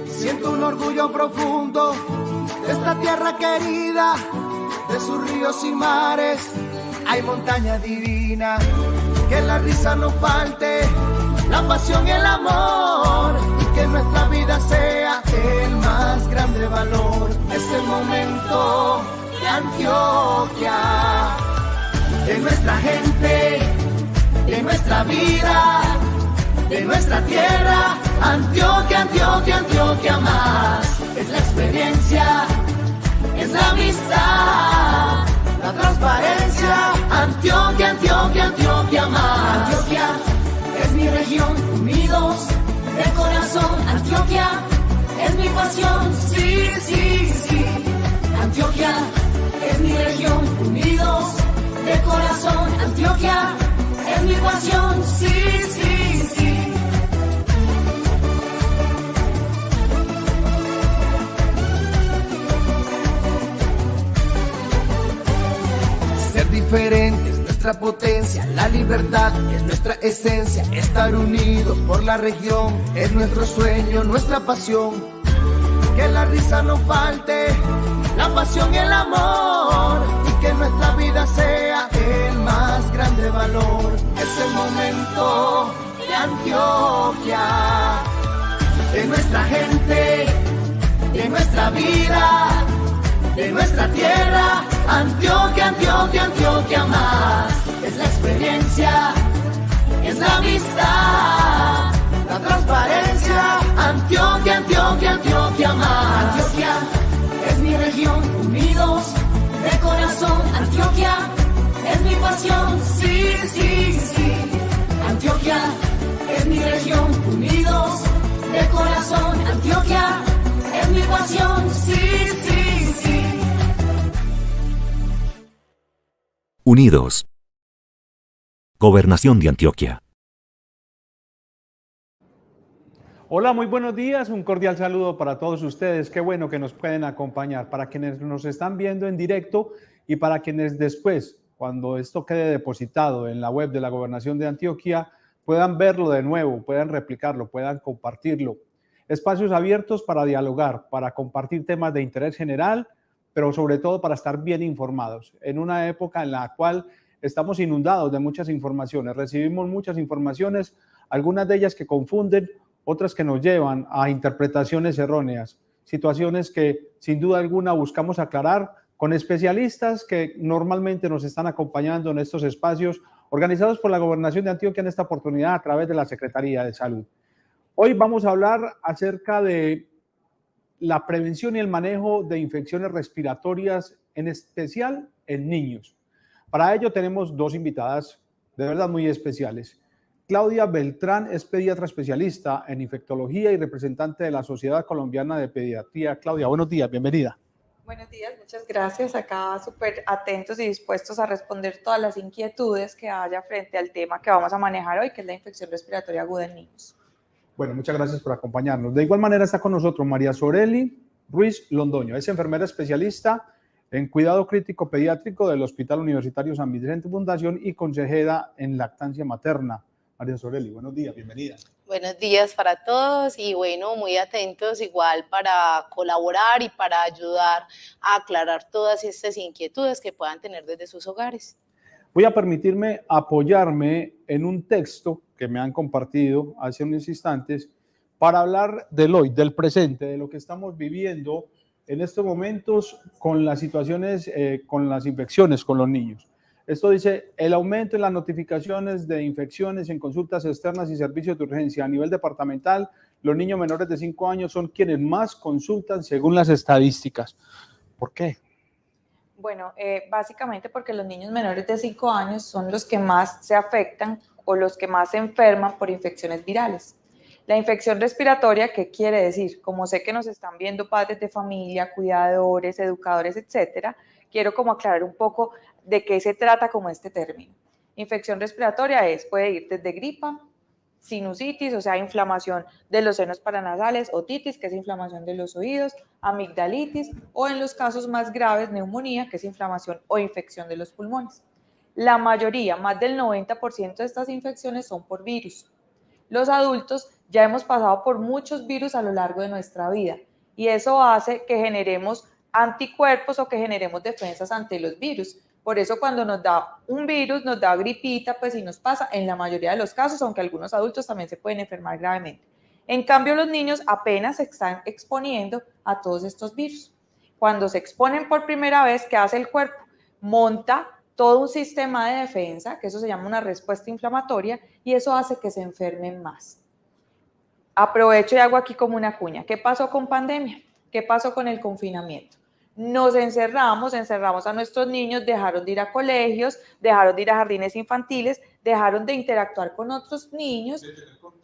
Siento un orgullo profundo de esta tierra querida, de sus ríos y mares. Hay montaña divina, que la risa no falte, la pasión y el amor, y que nuestra vida sea el más grande valor. Es el momento de Antioquia, de nuestra gente, de nuestra vida, de nuestra tierra. Antioquia, Antioquia, Antioquia más. Es la experiencia, es la amistad, la transparencia. Antioquia, Antioquia, Antioquia más. Antioquia es mi región, unidos de corazón. Antioquia es mi pasión, sí, sí, sí. Antioquia es mi región, unidos de corazón. Antioquia es mi pasión, sí, sí, sí. Ser diferente es nuestra potencia, la libertad es nuestra esencia. Estar unidos por la región es nuestro sueño, nuestra pasión. Que la risa no falte, la pasión y el amor, y que nuestra vida sea el más grande valor. Es el momento de Antioquia, de nuestra gente, de nuestra vida, de nuestra tierra. Antioquia, Antioquia, Antioquia más. Es la experiencia, es la amistad, la transparencia. Antioquia, Antioquia, Antioquia más. Antioquia es mi región, unidos de corazón. Antioquia es mi pasión, sí, sí, sí. Antioquia es mi región, unidos de corazón. Antioquia es mi pasión, sí, sí, sí. Unidos. Gobernación de Antioquia. Hola, muy buenos días, un cordial saludo para todos ustedes, qué bueno que nos pueden acompañar, para quienes nos están viendo en directo y para quienes después, cuando esto quede depositado en la web de la Gobernación de Antioquia, puedan verlo de nuevo, puedan replicarlo, puedan compartirlo. Espacios abiertos para dialogar, para compartir temas de interés general, pero sobre todo para estar bien informados, en una época en la cual estamos inundados de muchas informaciones, recibimos muchas informaciones, algunas de ellas que confunden, otras que nos llevan a interpretaciones erróneas, situaciones que sin duda alguna buscamos aclarar con especialistas que normalmente nos están acompañando en estos espacios organizados por la Gobernación de Antioquia en esta oportunidad a través de la Secretaría de Salud. Hoy vamos a hablar acerca de la prevención y el manejo de infecciones respiratorias, en especial en niños. Para ello tenemos dos invitadas de verdad muy especiales. Claudia Beltrán es pediatra especialista en infectología y representante de la Sociedad Colombiana de Pediatría. Claudia, buenos días, bienvenida. Buenos días, muchas gracias. Acá súper atentos y dispuestos a responder todas las inquietudes que haya frente al tema que vamos a manejar hoy, que es la infección respiratoria aguda en niños. Bueno, muchas gracias por acompañarnos. De igual manera está con nosotros María Soreli Ruiz Londoño. Es enfermera especialista en cuidado crítico pediátrico del Hospital Universitario San Vicente Fundación y consejera en lactancia materna. María Soreli, buenos días, bienvenida. Buenos días para todos y bueno, muy atentos igual para colaborar y para ayudar a aclarar todas estas inquietudes que puedan tener desde sus hogares. Voy a permitirme apoyarme en un texto que me han compartido hace unos instantes para hablar del hoy, del presente, de lo que estamos viviendo en estos momentos con las situaciones, con las infecciones con los niños. Esto dice, el aumento en las notificaciones de infecciones en consultas externas y servicios de urgencia a nivel departamental, los niños menores de 5 años son quienes más consultan según las estadísticas. ¿Por qué? Bueno, básicamente porque los niños menores de 5 años son los que más se afectan o los que más se enferman por infecciones virales. La infección respiratoria, ¿qué quiere decir? Como sé que nos están viendo padres de familia, cuidadores, educadores, etcétera, quiero como aclarar un poco de qué se trata como este término. Infección respiratoria puede ir desde gripa, sinusitis, o sea, inflamación de los senos paranasales, otitis, que es inflamación de los oídos, amigdalitis, o en los casos más graves, neumonía, que es inflamación o infección de los pulmones. La mayoría, más del 90% de estas infecciones son por virus. Los adultos Ya hemos pasado por muchos virus a lo largo de nuestra vida y eso hace que generemos anticuerpos o que generemos defensas ante los virus. Por eso cuando nos da un virus, nos da gripita, pues sí nos pasa en la mayoría de los casos, aunque algunos adultos también se pueden enfermar gravemente. En cambio, los niños apenas se están exponiendo a todos estos virus. Cuando se exponen por primera vez, ¿qué hace el cuerpo? Monta todo un sistema de defensa, que eso se llama una respuesta inflamatoria, y eso hace que se enfermen más. Aprovecho y hago aquí como una cuña. ¿Qué pasó con pandemia? ¿Qué pasó con el confinamiento? Nos encerramos a nuestros niños, dejaron de ir a colegios, dejaron de ir a jardines infantiles, dejaron de interactuar con otros niños,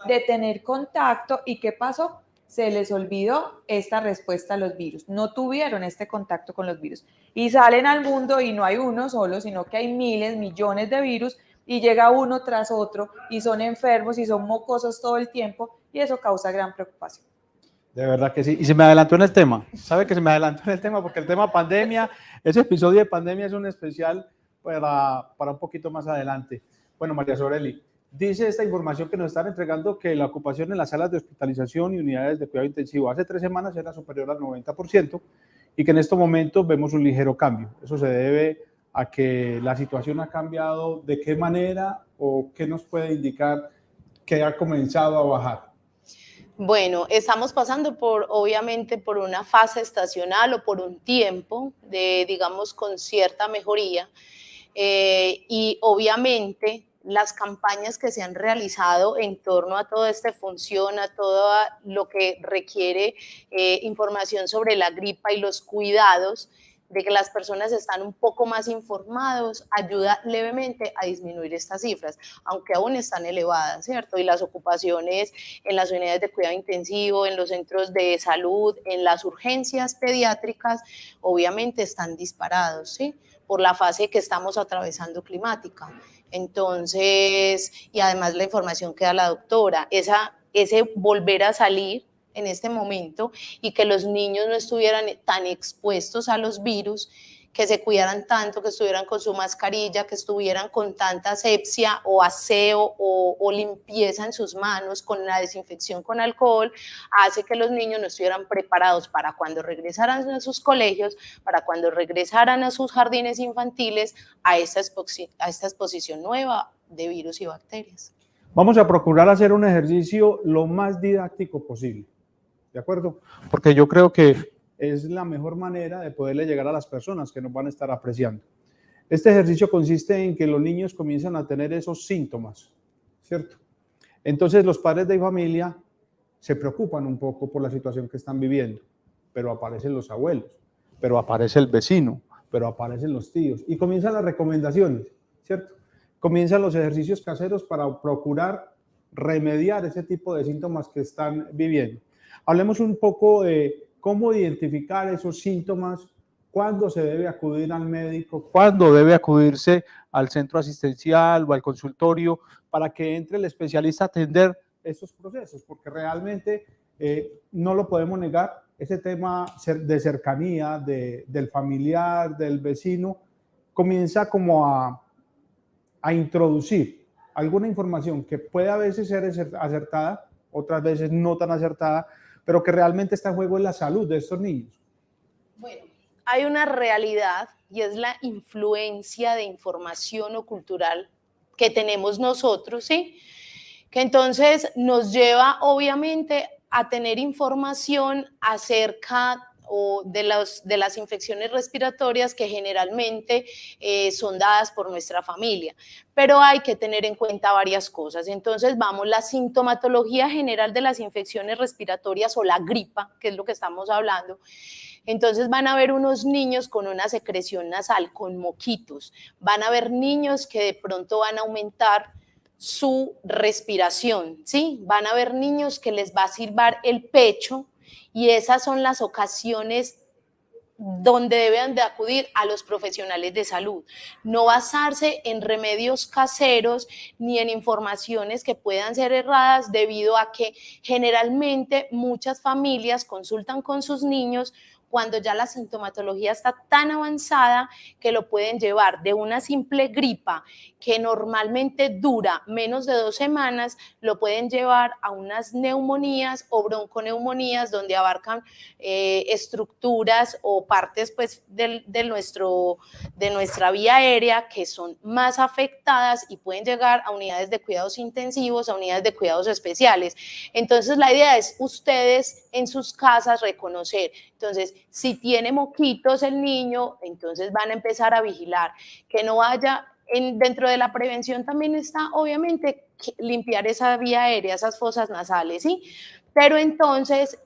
de tener contacto. ¿Y qué pasó? Se les olvidó esta respuesta a los virus. No tuvieron este contacto con los virus. Y salen al mundo y no hay uno solo, sino que hay miles, millones de virus y llega uno tras otro y son enfermos y son mocosos todo el tiempo y eso causa gran preocupación. De verdad que sí. Y se me adelantó en el tema. ¿Sabe que se me adelantó en el tema? Porque el tema pandemia, ese episodio de pandemia es un especial para un poquito más adelante. Bueno, María Soreli, dice esta información que nos están entregando que la ocupación en las salas de hospitalización y unidades de cuidado intensivo hace 3 semanas era superior al 90% y que en estos momentos vemos un ligero cambio. Eso se debe a que la situación ha cambiado. ¿De qué manera o qué nos puede indicar que ha comenzado a bajar? Bueno, estamos pasando obviamente, por una fase estacional o por un tiempo de, digamos, con cierta mejoría y obviamente las campañas que se han realizado en torno a toda esta función, a todo lo que requiere información sobre la gripa y los cuidados, de que las personas están un poco más informados, ayuda levemente a disminuir estas cifras, aunque aún están elevadas, ¿cierto? Y las ocupaciones en las unidades de cuidado intensivo, en los centros de salud, en las urgencias pediátricas, obviamente están disparados, ¿sí? Por la fase que estamos atravesando climática. Entonces, y además la información que da la doctora, ese volver a salir en este momento y que los niños no estuvieran tan expuestos a los virus, que se cuidaran tanto, que estuvieran con su mascarilla, que estuvieran con tanta asepsia o aseo o limpieza en sus manos, con la desinfección con alcohol, hace que los niños no estuvieran preparados para cuando regresaran a sus colegios, para cuando regresaran a sus jardines infantiles, a esta exposición nueva de virus y bacterias. Vamos a procurar hacer un ejercicio lo más didáctico posible. ¿De acuerdo? Porque yo creo que es la mejor manera de poderle llegar a las personas que nos van a estar apreciando. Este ejercicio consiste en que los niños comienzan a tener esos síntomas, ¿cierto? Entonces los padres de familia se preocupan un poco por la situación que están viviendo, pero aparecen los abuelos, pero aparece el vecino, pero aparecen los tíos y comienzan las recomendaciones, ¿cierto? Comienzan los ejercicios caseros para procurar remediar ese tipo de síntomas que están viviendo. Hablemos un poco de cómo identificar esos síntomas, cuándo se debe acudir al médico, cuándo debe acudirse al centro asistencial o al consultorio para que entre el especialista a atender estos procesos, porque realmente no lo podemos negar, ese tema de cercanía, del familiar, del vecino, comienza como a introducir alguna información que puede a veces ser acertada, otras veces no tan acertada, pero que realmente está en juego en la salud de estos niños. Bueno, hay una realidad y es la influencia de información o cultural que tenemos nosotros, ¿sí? Que entonces nos lleva obviamente a tener información acerca de las infecciones respiratorias que generalmente son dadas por nuestra familia. Pero hay que tener en cuenta varias cosas. Entonces, vamos, la sintomatología general de las infecciones respiratorias o la gripa, que es lo que estamos hablando. Entonces van a haber unos niños con una secreción nasal, con moquitos. Van a haber niños que de pronto van a aumentar su respiración, ¿sí? Van a haber niños que les va a silbar el pecho y esas son las ocasiones donde deben de acudir a los profesionales de salud. No basarse en remedios caseros ni en informaciones que puedan ser erradas debido a que generalmente muchas familias consultan con sus niños cuando ya la sintomatología está tan avanzada que lo pueden llevar de una simple gripa que normalmente dura menos de 2 semanas, lo pueden llevar a unas neumonías o bronconeumonías donde abarcan estructuras o partes pues, de nuestra vía aérea que son más afectadas y pueden llegar a unidades de cuidados intensivos, a unidades de cuidados especiales. Entonces la idea es ustedes en sus casas reconocer, entonces si tiene moquitos el niño, entonces van a empezar a vigilar, que no haya, dentro de la prevención también está obviamente limpiar esa vía aérea, esas fosas nasales, ¿sí? Pero entonces,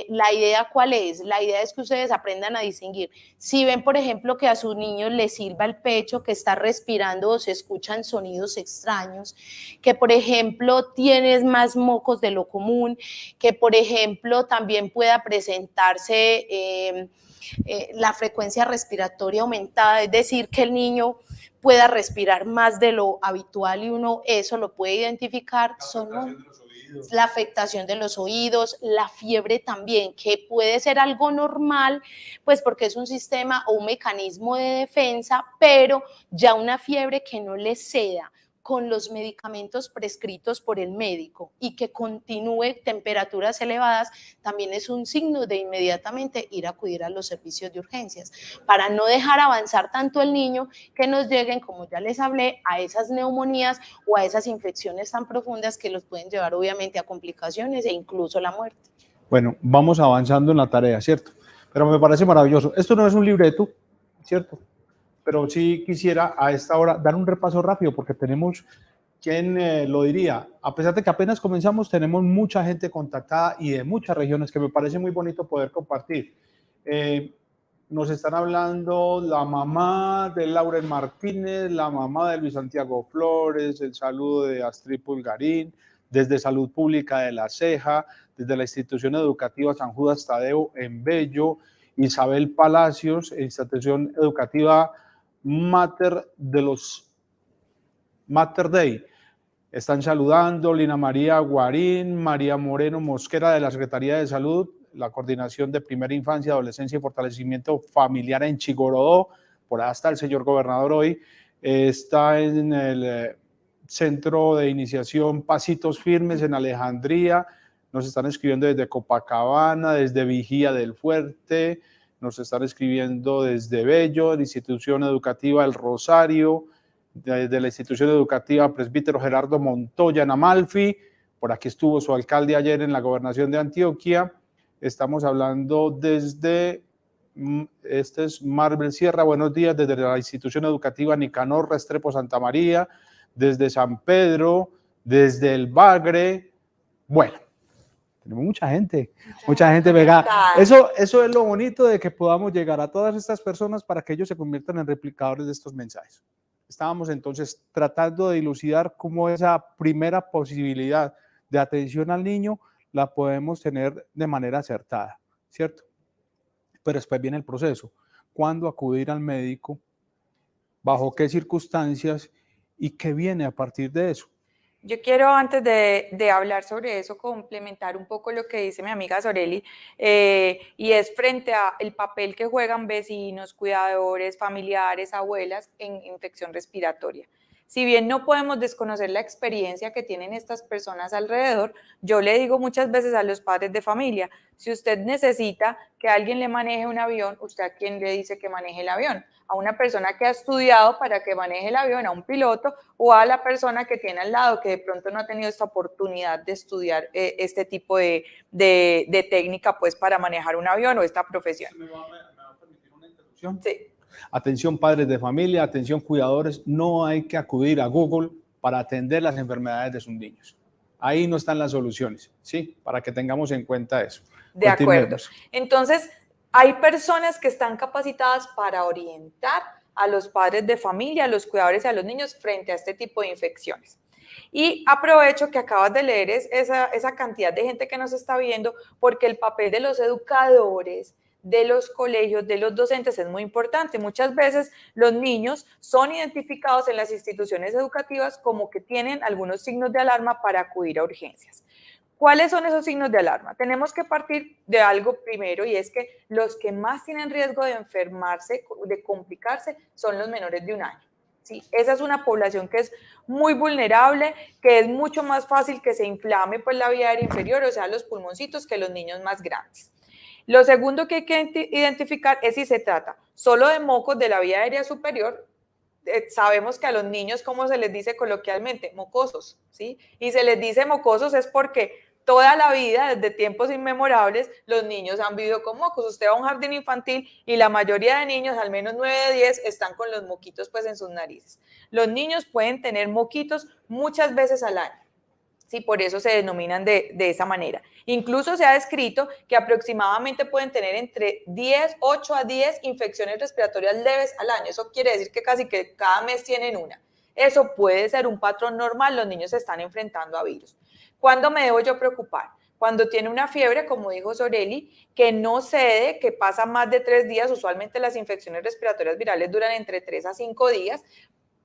¿la idea cuál es? La idea es que ustedes aprendan a distinguir. Si ven, por ejemplo, que a sus niños les silba el pecho, que está respirando o se escuchan sonidos extraños, que, por ejemplo, tienes más mocos de lo común, que, por ejemplo, también pueda presentarse la frecuencia respiratoria aumentada, es decir, que el niño pueda respirar más de lo habitual y uno eso lo puede identificar. La afectación de los oídos, la fiebre también, que puede ser algo normal, pues porque es un sistema o un mecanismo de defensa, pero ya una fiebre que no le ceda con los medicamentos prescritos por el médico y que continúe temperaturas elevadas, también es un signo de inmediatamente ir a acudir a los servicios de urgencias, para no dejar avanzar tanto el niño que nos lleguen, como ya les hablé, a esas neumonías o a esas infecciones tan profundas que los pueden llevar obviamente a complicaciones e incluso la muerte. Bueno, vamos avanzando en la tarea, ¿cierto? Pero me parece maravilloso. Esto no es un libreto, ¿cierto? Pero sí quisiera a esta hora dar un repaso rápido porque tenemos, ¿quién lo diría? A pesar de que apenas comenzamos, tenemos mucha gente contactada y de muchas regiones que me parece muy bonito poder compartir. Nos están hablando la mamá de Lauren Martínez, la mamá de Luis Santiago Flores, el saludo de Astrid Pulgarín, desde Salud Pública de La Ceja, desde la institución educativa San Judas Tadeo en Bello, Isabel Palacios, institución educativa Mater Dei. Están saludando Lina María Guarín, María Moreno Mosquera de la Secretaría de Salud, la Coordinación de Primera Infancia, Adolescencia y Fortalecimiento Familiar en Chigorodó, por ahí está el señor gobernador hoy, está en el Centro de Iniciación Pasitos Firmes en Alejandría, nos están escribiendo desde Copacabana, desde Vigía del Fuerte, nos están escribiendo desde Bello, de la Institución Educativa El Rosario, de la Institución Educativa Presbítero Gerardo Montoya en Amalfi, por aquí estuvo su alcalde ayer en la Gobernación de Antioquia, estamos hablando desde, este es Marvel Sierra, buenos días, desde la Institución Educativa Nicanor Restrepo Santa María, desde San Pedro, desde el Bagre, bueno, tenemos mucha gente pegada. Eso es lo bonito de que podamos llegar a todas estas personas para que ellos se conviertan en replicadores de estos mensajes. Estábamos entonces tratando de dilucidar cómo esa primera posibilidad de atención al niño la podemos tener de manera acertada, ¿cierto? Pero después viene el proceso. ¿Cuándo acudir al médico? ¿Bajo qué circunstancias? ¿Y qué viene a partir de eso? Yo quiero, antes de hablar sobre eso, complementar un poco lo que dice mi amiga Soreli, y es frente al papel que juegan vecinos, cuidadores, familiares, abuelas en infección respiratoria. Si bien no podemos desconocer la experiencia que tienen estas personas alrededor, yo le digo muchas veces a los padres de familia, si usted necesita que alguien le maneje un avión, ¿usted a quién le dice que maneje el avión? ¿A una persona que ha estudiado para que maneje el avión, a un piloto, o a la persona que tiene al lado que de pronto no ha tenido esta oportunidad de estudiar este tipo de técnica pues para manejar un avión o esta profesión? ¿Me va a permitir una interrupción? Sí. Atención padres de familia, atención cuidadores, no hay que acudir a Google para atender las enfermedades de sus niños. Ahí no están las soluciones, ¿sí? Para que tengamos en cuenta eso. De acuerdo. Entonces, hay personas que están capacitadas para orientar a los padres de familia, a los cuidadores y a los niños frente a este tipo de infecciones. Y aprovecho que acabas de leer esa cantidad de gente que nos está viendo, porque el papel de los educadores, de los colegios, de los docentes es muy importante. Muchas veces los niños son identificados en las instituciones educativas como que tienen algunos signos de alarma para acudir a urgencias. ¿Cuáles son esos signos de alarma? Tenemos que partir de algo primero y es que los que más tienen riesgo de enfermarse, de complicarse, son los menores de 1 año. ¿Sí? Esa es una población que es muy vulnerable, que es mucho más fácil que se inflame pues, la vía aérea inferior, o sea, los pulmoncitos, que los niños más grandes. Lo segundo que hay que identificar es si se trata solo de mocos de la vía aérea superior. Sabemos que a los niños, ¿cómo se les dice coloquialmente? Mocosos, ¿sí? Y se les dice mocosos es porque toda la vida, desde tiempos inmemorables, los niños han vivido con mocos. Usted va a un jardín infantil y la mayoría de niños, al menos 9 de 10, están con los moquitos pues en sus narices. Los niños pueden tener moquitos muchas veces al año. Sí, por eso se denominan de esa manera. Incluso se ha descrito que aproximadamente pueden tener entre 8 a 10 infecciones respiratorias leves al año. Eso quiere decir que casi que cada mes tienen una. Eso puede ser un patrón normal, los niños se están enfrentando a virus. ¿Cuándo me debo yo preocupar? Cuando tiene una fiebre, como dijo Soreli, que no cede, que pasa más de 3 días, usualmente las infecciones respiratorias virales duran entre 3 a 5 días,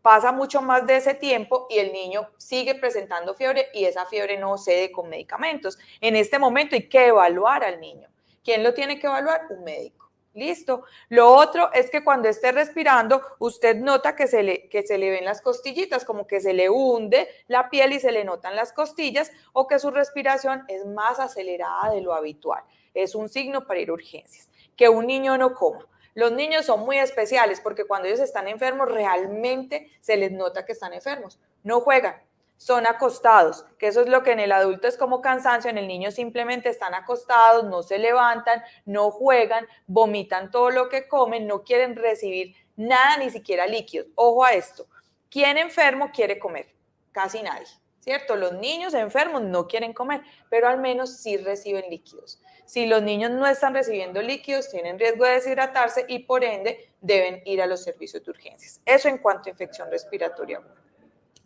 pasa mucho más de ese tiempo y el niño sigue presentando fiebre y esa fiebre no cede con medicamentos. En este momento hay que evaluar al niño. ¿Quién lo tiene que evaluar? Un médico. ¿Listo? Lo otro es que cuando esté respirando, usted nota que se le ven las costillitas, como que se le hunde la piel y se le notan las costillas, o que su respiración es más acelerada de lo habitual. Es un signo para ir a urgencias. Que un niño no coma. Los niños son muy especiales porque cuando ellos están enfermos realmente se les nota que están enfermos. No juegan, son acostados, que eso es lo que en el adulto es como cansancio, en el niño simplemente están acostados, no se levantan, no juegan, vomitan todo lo que comen, no quieren recibir nada, ni siquiera líquidos. Ojo a esto, ¿quién enfermo quiere comer? Casi nadie, ¿cierto? Los niños enfermos no quieren comer, pero al menos sí reciben líquidos. Si los niños no están recibiendo líquidos, tienen riesgo de deshidratarse y por ende deben ir a los servicios de urgencias. Eso en cuanto a infección respiratoria.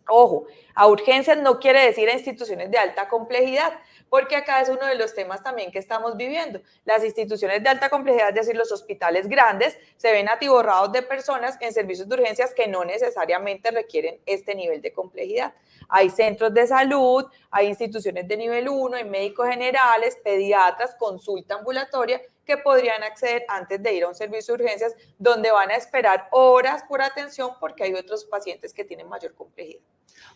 Ojo, a urgencias no quiere decir a instituciones de alta complejidad, porque acá es uno de los temas también que estamos viviendo. Las instituciones de alta complejidad, es decir, los hospitales grandes, se ven atiborrados de personas en servicios de urgencias que no necesariamente requieren este nivel de complejidad. Hay centros de salud, hay instituciones de nivel 1, hay médicos generales, pediatras, consulta ambulatoria, que podrían acceder antes de ir a un servicio de urgencias, donde van a esperar horas por atención porque hay otros pacientes que tienen mayor complejidad.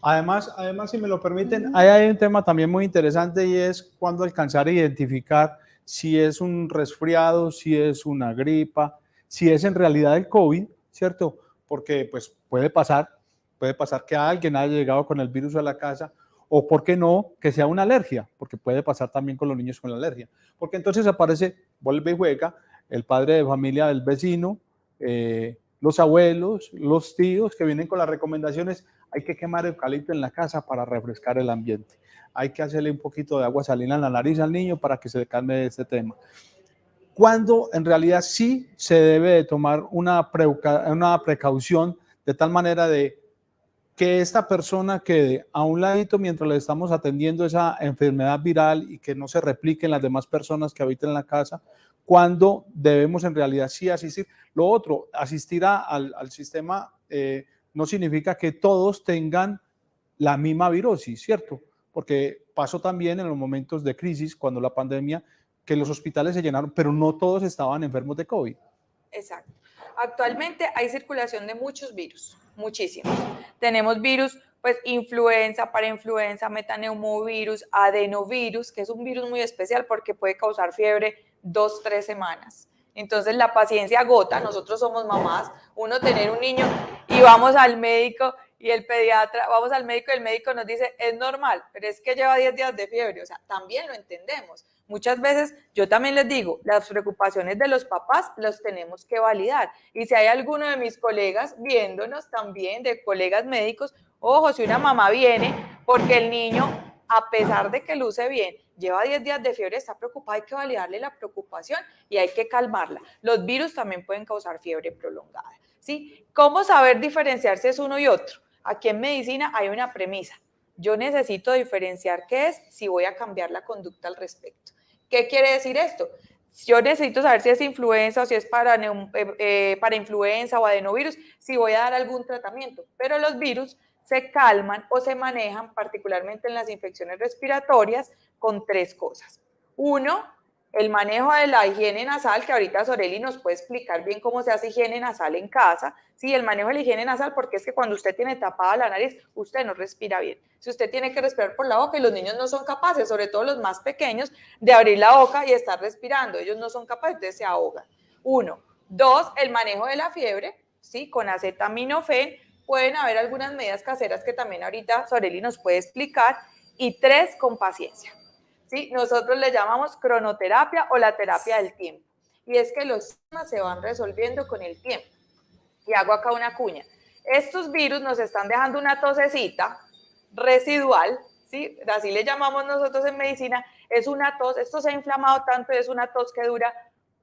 Además, si me lo permiten, hay un tema también muy interesante y es cuándo alcanzar a identificar si es un resfriado, si es una gripa, si es en realidad el COVID, ¿cierto? Porque pues puede pasar que alguien haya llegado con el virus a la casa, o por qué no, que sea una alergia, porque puede pasar también con los niños con la alergia. Porque entonces aparece, vuelve y juega, el padre de familia del vecino, los abuelos, los tíos que vienen con las recomendaciones. Hay que quemar eucalipto en la casa para refrescar el ambiente. Hay que hacerle un poquito de agua salina en la nariz al niño para que se calme de este tema. Cuando en realidad sí se debe de tomar una precaución de tal manera de que esta persona quede a un ladito mientras le estamos atendiendo esa enfermedad viral y que no se replique en las demás personas que habitan en la casa, cuando debemos en realidad sí asistir. Lo otro, asistir al sistema no significa que todos tengan la misma virosis, ¿cierto? Porque pasó también en los momentos de crisis, cuando la pandemia, que los hospitales se llenaron, pero no todos estaban enfermos de COVID. Exacto. Actualmente hay circulación de muchos virus, muchísimos. Tenemos virus, pues influenza, parainfluenza, metaneumovirus, adenovirus, que es un virus muy especial porque puede causar fiebre 2-3 semanas. Entonces la paciencia agota, nosotros somos mamás, uno tener un niño y vamos al médico y el pediatra, vamos al médico y el médico nos dice, es normal, pero es que lleva 10 días de fiebre, o sea, también lo entendemos. Muchas veces yo también les digo, las preocupaciones de los papás los tenemos que validar. Y si hay alguno de mis colegas viéndonos también, de colegas médicos, ojo, si una mamá viene porque el niño, a pesar de que luce bien, lleva 10 días de fiebre, está preocupada, hay que validarle la preocupación y hay que calmarla. Los virus también pueden causar fiebre prolongada, ¿sí? ¿Cómo saber diferenciar si es uno y otro? Aquí en medicina hay una premisa. Yo necesito diferenciar qué es si voy a cambiar la conducta al respecto. ¿Qué quiere decir esto? Yo necesito saber si es influenza o si es parainfluenza o adenovirus, si voy a dar algún tratamiento. Pero los virus se calman o se manejan, particularmente en las infecciones respiratorias, con 3 cosas. Uno, el manejo de la higiene nasal, que ahorita Soreli nos puede explicar bien cómo se hace higiene nasal en casa. Sí, el manejo de la higiene nasal, porque es que cuando usted tiene tapada la nariz, usted no respira bien. Si usted tiene que respirar por la boca, y los niños no son capaces, sobre todo los más pequeños, de abrir la boca y estar respirando. Ellos no son capaces, entonces se ahogan. 1. 2, el manejo de la fiebre, ¿sí? Con acetaminofén. Pueden haber algunas medidas caseras que también ahorita Soreli nos puede explicar. Y 3, con paciencia. ¿Sí? Nosotros le llamamos cronoterapia o la terapia del tiempo. Y es que los síntomas se van resolviendo con el tiempo. Y hago acá una cuña. Estos virus nos están dejando una tosecita residual, ¿sí? Así le llamamos nosotros en medicina. Es una tos, esto se ha inflamado tanto, es una tos que dura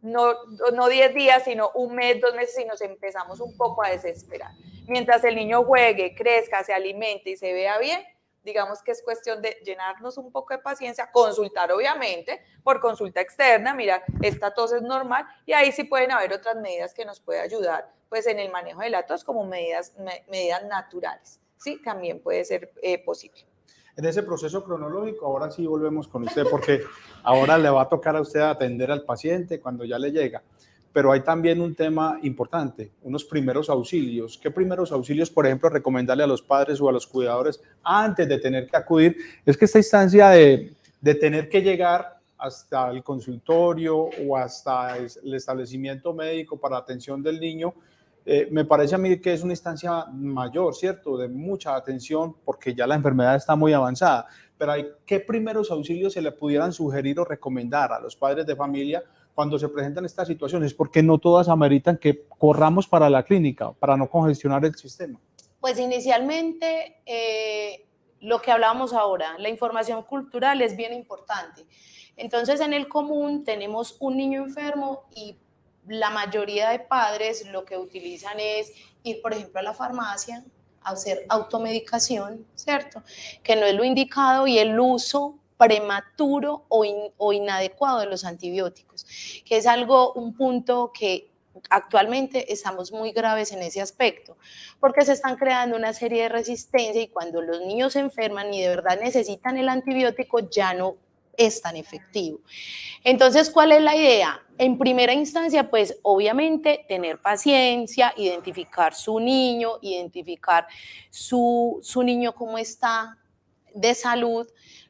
no 10 días, sino 1 mes, 2 meses, y nos empezamos un poco a desesperar. Mientras el niño juegue, crezca, se alimente y se vea bien, digamos que es cuestión de llenarnos un poco de paciencia, consultar obviamente por consulta externa, mira, esta tos es normal, y ahí sí pueden haber otras medidas que nos pueden ayudar, pues en el manejo de la tos, como medidas naturales, ¿sí? También puede ser posible. En ese proceso cronológico, ahora sí volvemos con usted, porque ahora le va a tocar a usted atender al paciente cuando ya le llega. Pero hay también un tema importante, unos primeros auxilios. ¿Qué primeros auxilios, por ejemplo, recomendarle a los padres o a los cuidadores antes de tener que acudir? Es que esta instancia de tener que llegar hasta el consultorio o hasta el establecimiento médico para la atención del niño, me parece a mí que es una instancia mayor, ¿cierto? De mucha atención, porque ya la enfermedad está muy avanzada. Pero ¿qué primeros auxilios se le pudieran sugerir o recomendar a los padres de familia cuando se presentan estas situaciones? Porque no todas ameritan que corramos para la clínica, para no congestionar el sistema. Pues inicialmente, lo que hablábamos ahora, la información cultural es bien importante. Entonces, en el común tenemos un niño enfermo y la mayoría de padres lo que utilizan es ir, por ejemplo, a la farmacia a hacer automedicación, ¿cierto? Que no es lo indicado, y el uso prematuro o inadecuado de los antibióticos, que es un punto que actualmente estamos muy graves en ese aspecto, porque se están creando una serie de resistencia, y cuando los niños se enferman y de verdad necesitan el antibiótico, ya no es tan efectivo. Entonces, ¿cuál es la idea? En primera instancia, pues obviamente tener paciencia, identificar su niño, identificar su niño cómo está de salud.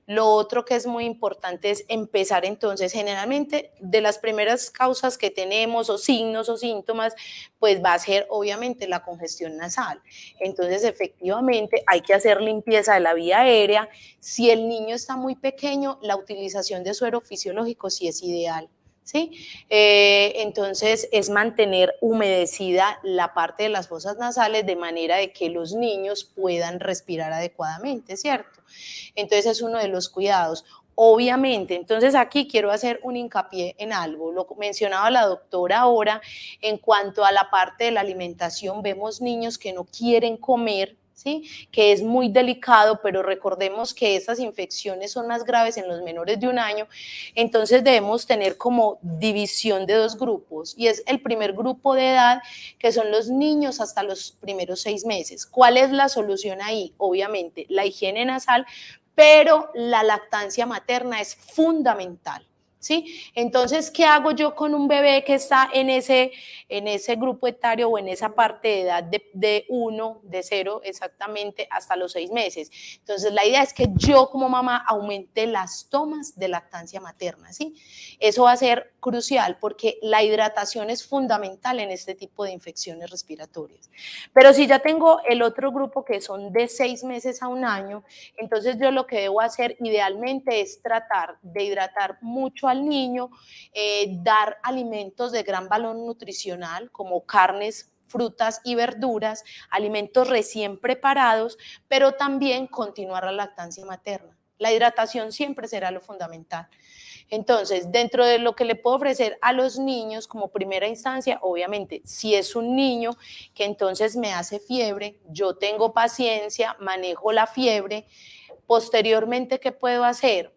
Lo otro que es muy importante es empezar entonces, generalmente de las primeras causas que tenemos o signos o síntomas, pues va a ser obviamente la congestión nasal. Entonces efectivamente hay que hacer limpieza de la vía aérea. Si el niño está muy pequeño, la utilización de suero fisiológico sí es ideal. ¿Sí? Entonces es mantener humedecida la parte de las fosas nasales de manera de que los niños puedan respirar adecuadamente, ¿cierto? Entonces es uno de los cuidados. Obviamente, entonces aquí quiero hacer un hincapié en algo, lo mencionaba la doctora ahora, en cuanto a la parte de la alimentación, vemos niños que no quieren comer, ¿sí? Que es muy delicado, pero recordemos que estas infecciones son más graves en los menores de 1 año, entonces debemos tener como división de 2 grupos, y es el primer grupo de edad, que son los niños hasta los primeros 6 meses. ¿Cuál es la solución ahí? Obviamente, la higiene nasal, pero la lactancia materna es fundamental. ¿Sí? Entonces, ¿qué hago yo con un bebé que está en ese grupo etario o en esa parte de edad de 0 exactamente hasta los 6 meses? Entonces, la idea es que yo como mamá aumente las tomas de lactancia materna, ¿sí? Eso va a ser crucial porque la hidratación es fundamental en este tipo de infecciones respiratorias. Pero si ya tengo el otro grupo que son de 6 meses a 1 año, entonces yo lo que debo hacer idealmente es tratar de hidratar mucho al niño, dar alimentos de gran valor nutricional como carnes, frutas y verduras, alimentos recién preparados, pero también continuar la lactancia materna. La hidratación siempre será lo fundamental. Entonces, dentro de lo que le puedo ofrecer a los niños como primera instancia, obviamente, si es un niño que entonces me hace fiebre, yo tengo paciencia, manejo la fiebre. Posteriormente, ¿qué puedo hacer?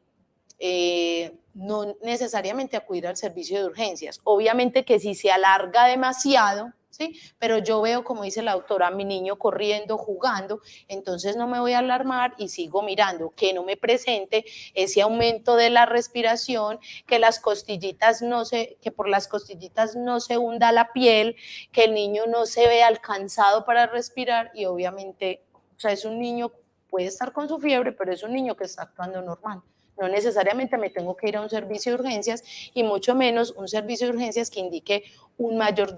No necesariamente acudir al servicio de urgencias. Obviamente que si se alarga demasiado, ¿sí? Pero yo veo, como dice la doctora, a mi niño corriendo, jugando, entonces no me voy a alarmar y sigo mirando que no me presente ese aumento de la respiración, que por las costillitas no se hunda la piel, que el niño no se vea alcanzado para respirar y obviamente, o sea, es un niño, puede estar con su fiebre, pero es un niño que está actuando normal. No necesariamente me tengo que ir a un servicio de urgencias y mucho menos un servicio de urgencias que indique un mayor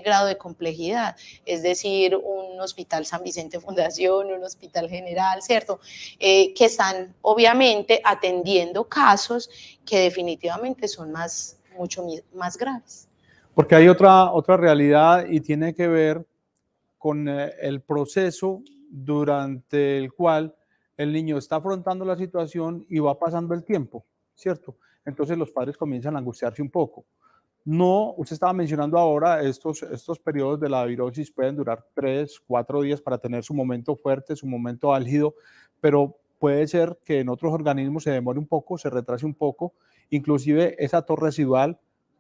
grado de complejidad, es decir, un hospital San Vicente Fundación, un hospital general, ¿cierto? Que están obviamente atendiendo casos que definitivamente son mucho más graves. Porque hay otra realidad y tiene que ver con el proceso durante el cual el niño está afrontando la situación y va pasando el tiempo, ¿cierto? Entonces los padres comienzan a angustiarse un poco. No, usted estaba mencionando ahora, estos periodos de la virosis pueden durar 3, 4 días para tener su momento fuerte, su momento álgido, pero puede ser que en otros organismos se demore un poco, se retrase un poco, inclusive esa tos residual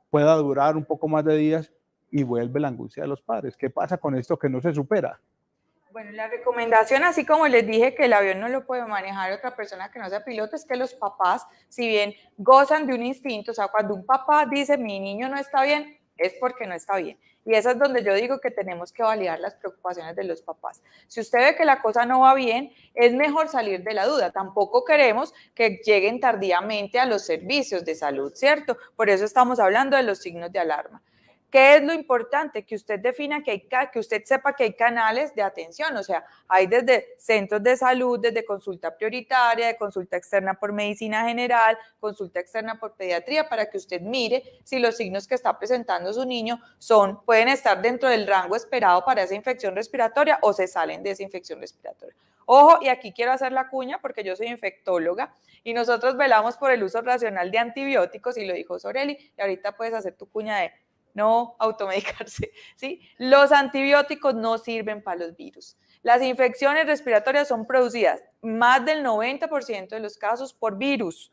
pueda durar un poco más de días y vuelve la angustia de los padres. ¿Qué pasa con esto que no se supera? Bueno, la recomendación, así como les dije que el avión no lo puede manejar otra persona que no sea piloto, es que los papás, si bien gozan de un instinto, o sea, cuando un papá dice mi niño no está bien, es porque no está bien. Y eso es donde yo digo que tenemos que validar las preocupaciones de los papás. Si usted ve que la cosa no va bien, es mejor salir de la duda. Tampoco queremos que lleguen tardíamente a los servicios de salud, ¿cierto? Por eso estamos hablando de los signos de alarma. ¿Qué es lo importante? Que usted defina que usted sepa que hay canales de atención, o sea, hay desde centros de salud, desde consulta prioritaria, de consulta externa por medicina general, consulta externa por pediatría, para que usted mire si los signos que está presentando su niño pueden estar dentro del rango esperado para esa infección respiratoria o se salen de esa infección respiratoria. Ojo, y aquí quiero hacer la cuña porque yo soy infectóloga y nosotros velamos por el uso racional de antibióticos, y lo dijo Soreli, y ahorita puedes hacer tu cuña de no automedicarse, ¿sí? Los antibióticos no sirven para los virus. Las infecciones respiratorias son producidas más del 90% de los casos por virus.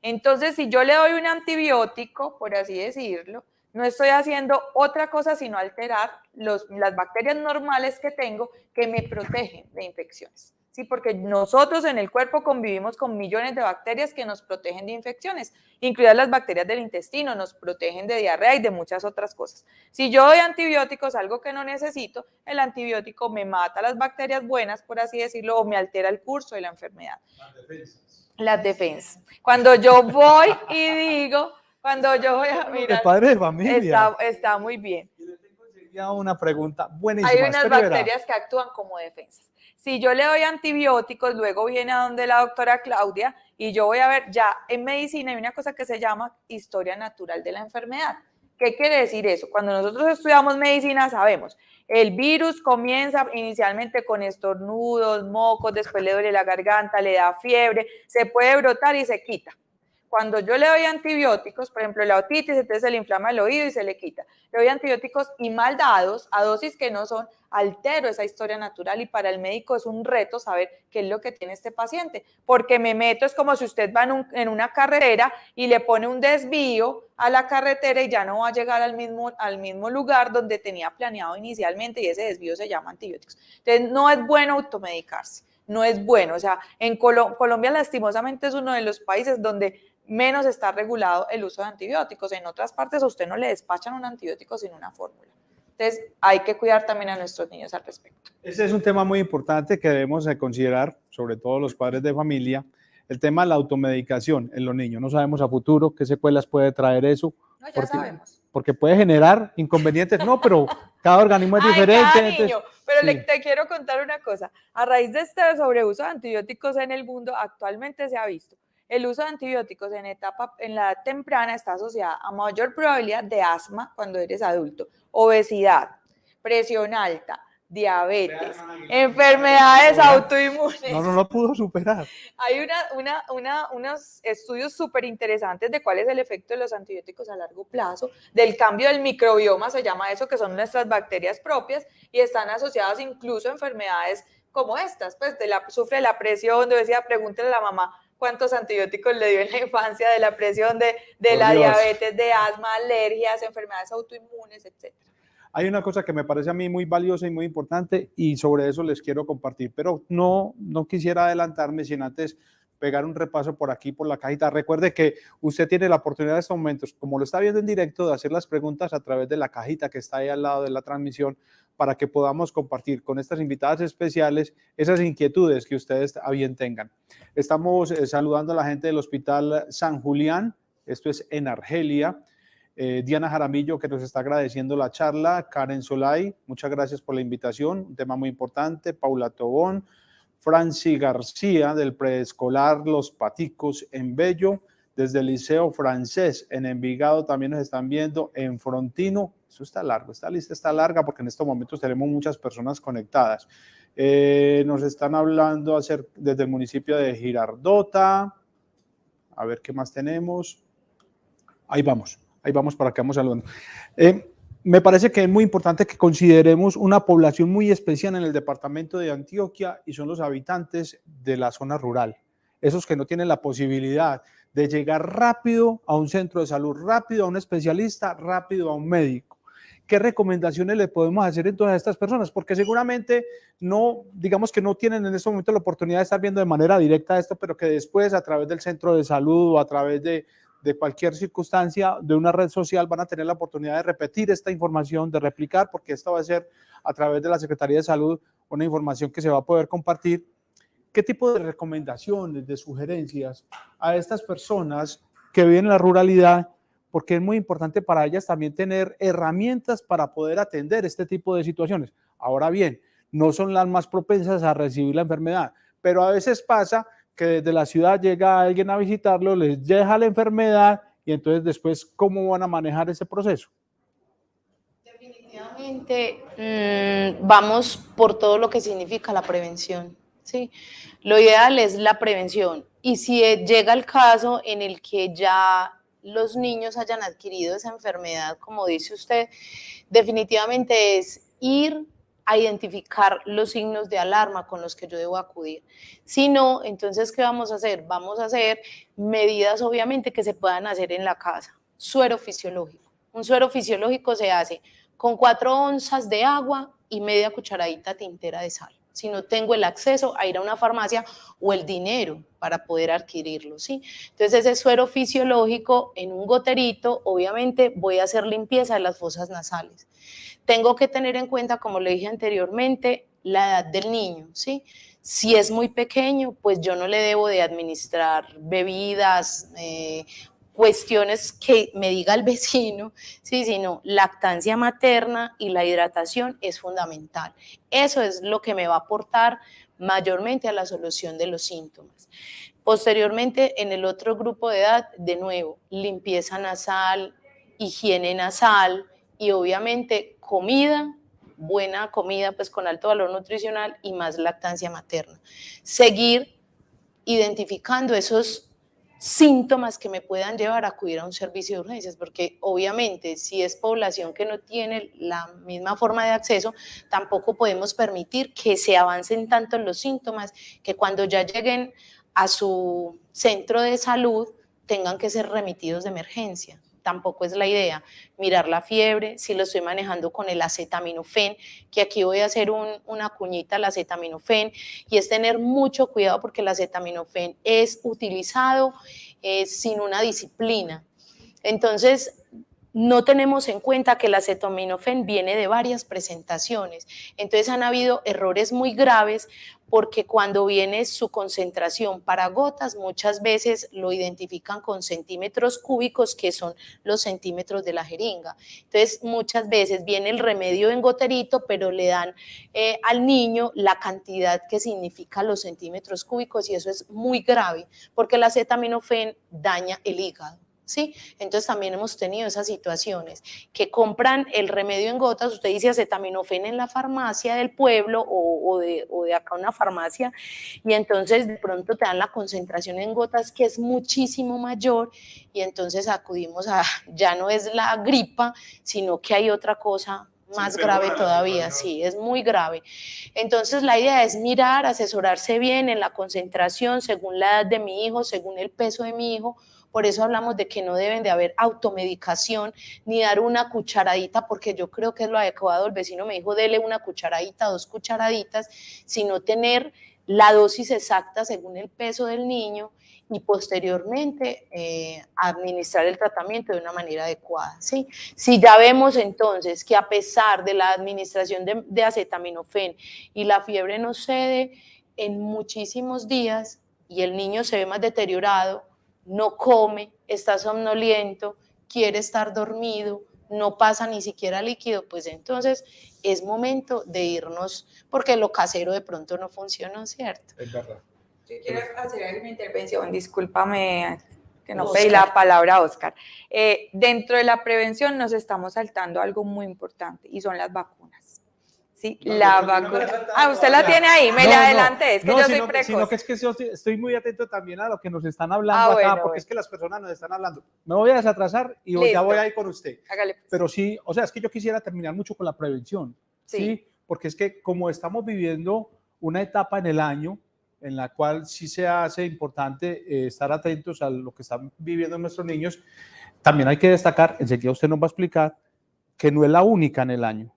Entonces, si yo le doy un antibiótico, por así decirlo, no estoy haciendo otra cosa sino alterar las bacterias normales que tengo que me protegen de infecciones. Sí, porque nosotros en el cuerpo convivimos con millones de bacterias que nos protegen de infecciones, incluidas las bacterias del intestino, nos protegen de diarrea y de muchas otras cosas. Si yo doy antibióticos, algo que no necesito, el antibiótico me mata las bacterias buenas, por así decirlo, o me altera el curso de la enfermedad. Las defensas. Cuando yo voy y digo, cuando yo voy a mirar, de padre de familia. Está muy bien. Y le tengo una pregunta buenísima. Hay unas bacterias que actúan como defensas. Si yo le doy antibióticos, luego viene a donde la doctora Claudia y yo voy a ver, ya en medicina hay una cosa que se llama historia natural de la enfermedad. ¿Qué quiere decir eso? Cuando nosotros estudiamos medicina sabemos, el virus comienza inicialmente con estornudos, mocos, después le duele la garganta, le da fiebre, se puede brotar y se quita. Cuando yo le doy antibióticos, por ejemplo, la otitis, entonces se le inflama el oído y se le quita. Le doy antibióticos y mal dados, a dosis que no son, altero esa historia natural y para el médico es un reto saber qué es lo que tiene este paciente. Porque me meto, es como si usted va en una carretera y le pone un desvío a la carretera y ya no va a llegar al mismo lugar donde tenía planeado inicialmente y ese desvío se llama antibióticos. Entonces, no es bueno automedicarse. No es bueno, o sea, en Colombia lastimosamente es uno de los países donde menos está regulado el uso de antibióticos. En otras partes a usted no le despachan un antibiótico sin una fórmula. Entonces hay que cuidar también a nuestros niños al respecto. Ese es un tema muy importante que debemos considerar, sobre todo los padres de familia, el tema de la automedicación en los niños. No sabemos a futuro qué secuelas puede traer eso. No, ya sabemos. Porque puede generar inconvenientes, no, pero cada organismo es diferente. Cada niño. Entonces, pero sí. te quiero contar una cosa. A raíz de este sobreuso de antibióticos en el mundo, actualmente se ha visto el uso de antibióticos en la edad temprana está asociada a mayor probabilidad de asma cuando eres adulto, obesidad, presión alta, diabetes, enfermedades autoinmunes. No pudo superar. Hay unos estudios súper interesantes de cuál es el efecto de los antibióticos a largo plazo, del cambio del microbioma, se llama eso, que son nuestras bacterias propias, y están asociadas incluso a enfermedades como estas, pues sufre la presión, decía, pregúntale a la mamá, cuántos antibióticos le dio en la infancia, de la presión, de la Dios. diabetes, de asma, alergias, enfermedades autoinmunes, etc. Hay una cosa que me parece a mí muy valiosa y muy importante y sobre eso les quiero compartir, pero no quisiera adelantarme sin antes pegar un repaso por aquí, por la cajita. Recuerde que usted tiene la oportunidad en estos momentos, como lo está viendo en directo, de hacer las preguntas a través de la cajita que está ahí al lado de la transmisión para que podamos compartir con estas invitadas especiales esas inquietudes que ustedes a bien tengan. Estamos saludando a la gente del Hospital San Julián, esto es en Argelia. Diana Jaramillo, que nos está agradeciendo la charla. Karen Solay, muchas gracias por la invitación, un tema muy importante. Paula Tobón, Franci García, del preescolar Los Paticos en Bello, desde el Liceo Francés en Envigado también nos están viendo, en Frontino. Eso está largo, esta lista está larga porque en estos momentos tenemos muchas personas conectadas. Nos están hablando desde el municipio de Girardota. A ver qué más tenemos. Ahí vamos para que vamos saludando. Me parece que es muy importante que consideremos una población muy especial en el departamento de Antioquia y son los habitantes de la zona rural. Esos que no tienen la posibilidad de llegar rápido a un centro de salud, rápido a un especialista, rápido a un médico. ¿Qué recomendaciones le podemos hacer en todas estas personas? Porque seguramente digamos que no tienen en este momento la oportunidad de estar viendo de manera directa esto, pero que después a través del centro de salud o a través de cualquier circunstancia, de una red social, van a tener la oportunidad de repetir esta información, de replicar, porque esta va a ser a través de la Secretaría de Salud una información que se va a poder compartir. ¿Qué tipo de recomendaciones, de sugerencias a estas personas que viven en la ruralidad? Porque es muy importante para ellas también tener herramientas para poder atender este tipo de situaciones. Ahora bien, no son las más propensas a recibir la enfermedad, pero a veces pasa que desde la ciudad llega alguien a visitarlo, les deja la enfermedad y entonces después, ¿cómo van a manejar ese proceso? Definitivamente vamos por todo lo que significa la prevención, ¿sí? Lo ideal es la prevención y si llega el caso en el que ya los niños hayan adquirido esa enfermedad, como dice usted, definitivamente es ir a identificar los signos de alarma con los que yo debo acudir. Si no, entonces, ¿qué vamos a hacer? Vamos a hacer medidas, obviamente, que se puedan hacer en la casa. Suero fisiológico. Un suero fisiológico se hace con 4 onzas de agua y media cucharadita tintera de sal. Si no tengo el acceso a ir a una farmacia o el dinero para poder adquirirlo, ¿sí? Entonces, ese suero fisiológico en un goterito, obviamente, voy a hacer limpieza de las fosas nasales. Tengo que tener en cuenta, como le dije anteriormente, la edad del niño, ¿sí? Si es muy pequeño, pues yo no le debo de administrar bebidas, cuestiones que me diga el vecino, ¿sí? Sino lactancia materna y la hidratación es fundamental. Eso es lo que me va a aportar mayormente a la solución de los síntomas. Posteriormente, en el otro grupo de edad, de nuevo, limpieza nasal, higiene nasal y obviamente comida, buena comida pues con alto valor nutricional y más lactancia materna. Seguir identificando esos síntomas que me puedan llevar a acudir a un servicio de urgencias, porque obviamente si es población que no tiene la misma forma de acceso, tampoco podemos permitir que se avancen tanto los síntomas que cuando ya lleguen a su centro de salud tengan que ser remitidos de emergencia. Tampoco es la idea. Mirar la fiebre, si lo estoy manejando con el acetaminofén, que aquí voy a hacer una cuñita al acetaminofén, y es tener mucho cuidado porque el acetaminofén es utilizado sin una disciplina. Entonces, no tenemos en cuenta que el acetaminofén viene de varias presentaciones. Entonces han habido errores muy graves porque cuando viene su concentración para gotas, muchas veces lo identifican con centímetros cúbicos, que son los centímetros de la jeringa. Entonces muchas veces viene el remedio en goterito, pero le dan al niño la cantidad que significa los centímetros cúbicos y eso es muy grave porque el acetaminofén daña el hígado. ¿Sí? Entonces también hemos tenido esas situaciones que compran el remedio en gotas, usted dice acetaminofén en la farmacia del pueblo o de acá una farmacia y entonces de pronto te dan la concentración en gotas que es muchísimo mayor y entonces acudimos a, ya no es la gripa, sino que hay otra cosa más grave todavía, sí, es muy grave. Entonces la idea es mirar, asesorarse bien en la concentración según la edad de mi hijo, según el peso de mi hijo. Por eso hablamos de que no deben de haber automedicación ni dar una cucharadita, porque yo creo que es lo adecuado. El vecino me dijo, dele una cucharadita, 2 cucharaditas, sino tener la dosis exacta según el peso del niño y posteriormente administrar el tratamiento de una manera adecuada, ¿sí? Si ya vemos entonces que a pesar de la administración de acetaminofén y la fiebre no cede en muchísimos días y el niño se ve más deteriorado, no come, está somnoliento, quiere estar dormido, no pasa ni siquiera líquido, pues entonces es momento de irnos, porque lo casero de pronto no funcionó, ¿cierto? Es verdad. Yo quiero hacer una intervención, discúlpame que no Oscar. pedí la palabra, Oscar. Dentro de la prevención nos estamos saltando algo muy importante y son las vacunas. ¿Sí? No, la no vacuna. No, usted la tiene ahí, me le adelanté, es que yo soy precoz. Sino que es que yo estoy muy atento también a lo que nos están hablando acá, bueno, porque es que las personas nos están hablando. Me voy a desatrasar y ya voy a ir con usted. Hágale pues. Pero sí, o sea, es que yo quisiera terminar mucho con la prevención, ¿sí? Porque es que como estamos viviendo una etapa en el año en la cual sí se hace importante estar atentos a lo que están viviendo nuestros niños, también hay que destacar, enseguida usted nos va a explicar, que no es la única en el año,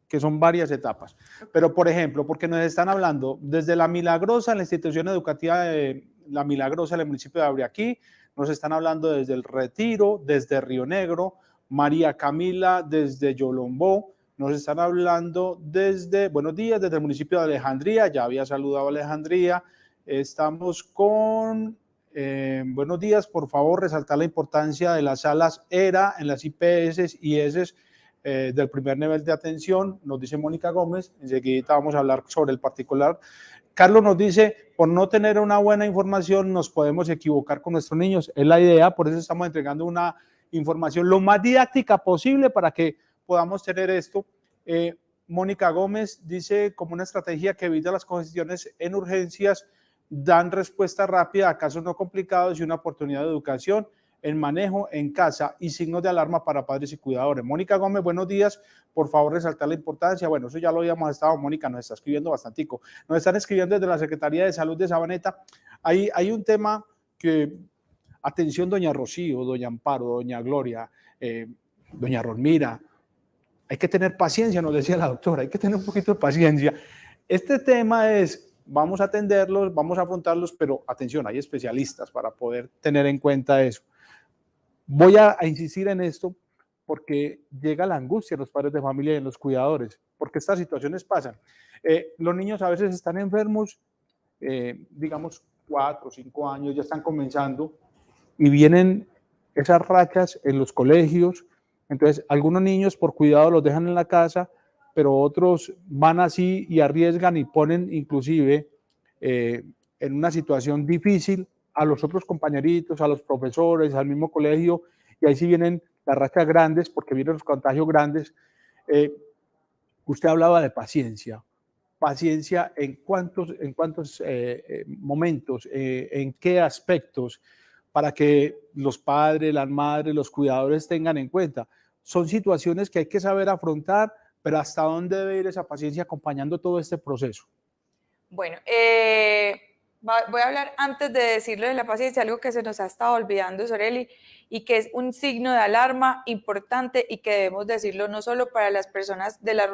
que son varias etapas. Pero, por ejemplo, porque nos están hablando desde La Milagrosa, la institución educativa de La Milagrosa, en el municipio de Abriaquí, nos están hablando desde El Retiro, desde Río Negro, María Camila desde Yolombó, nos están hablando desde, buenos días, desde el municipio de Alejandría, ya había saludado a Alejandría, estamos con, buenos días, por favor, resaltar la importancia de las salas ERA en las IPS y IS del primer nivel de atención, nos dice Mónica Gómez, enseguida vamos a hablar sobre el particular. Carlos nos dice, por no tener una buena información nos podemos equivocar con nuestros niños, es la idea, por eso estamos entregando una información lo más didáctica posible para que podamos tener esto. Mónica Gómez dice, como una estrategia que evita las congestiones en urgencias, dan respuesta rápida a casos no complicados y una oportunidad de educación en manejo en casa y signos de alarma para padres y cuidadores. Mónica Gómez, buenos días, por favor resaltar la importancia. Bueno, eso ya lo habíamos estado, Mónica nos está escribiendo bastantico. Nos están escribiendo desde la Secretaría de Salud de Sabaneta. Hay un tema que, atención, doña Rocío, doña Amparo, doña Gloria, doña Rosmira, hay que tener paciencia, nos decía la doctora, hay que tener un poquito de paciencia. Este tema es, vamos a atenderlos, vamos a afrontarlos, pero atención, hay especialistas para poder tener en cuenta eso. Voy a insistir en esto porque llega la angustia en los padres de familia y en los cuidadores, porque estas situaciones pasan. Los niños a veces están enfermos, digamos 4 o 5 años, ya están comenzando y vienen esas rachas en los colegios. Entonces, algunos niños por cuidado los dejan en la casa, pero otros van así y arriesgan y ponen inclusive en una situación difícil a los otros compañeritos, a los profesores, al mismo colegio, y ahí sí vienen las rachas grandes, porque vienen los contagios grandes. Usted hablaba de paciencia. Paciencia en cuántos momentos, en qué aspectos, para que los padres, las madres, los cuidadores tengan en cuenta. Son situaciones que hay que saber afrontar, pero ¿hasta dónde debe ir esa paciencia acompañando todo este proceso? Bueno, voy a hablar antes de decirlo de la paciencia, algo que se nos ha estado olvidando, Soreli, y que es un signo de alarma importante y que debemos decirlo no solo para las personas de la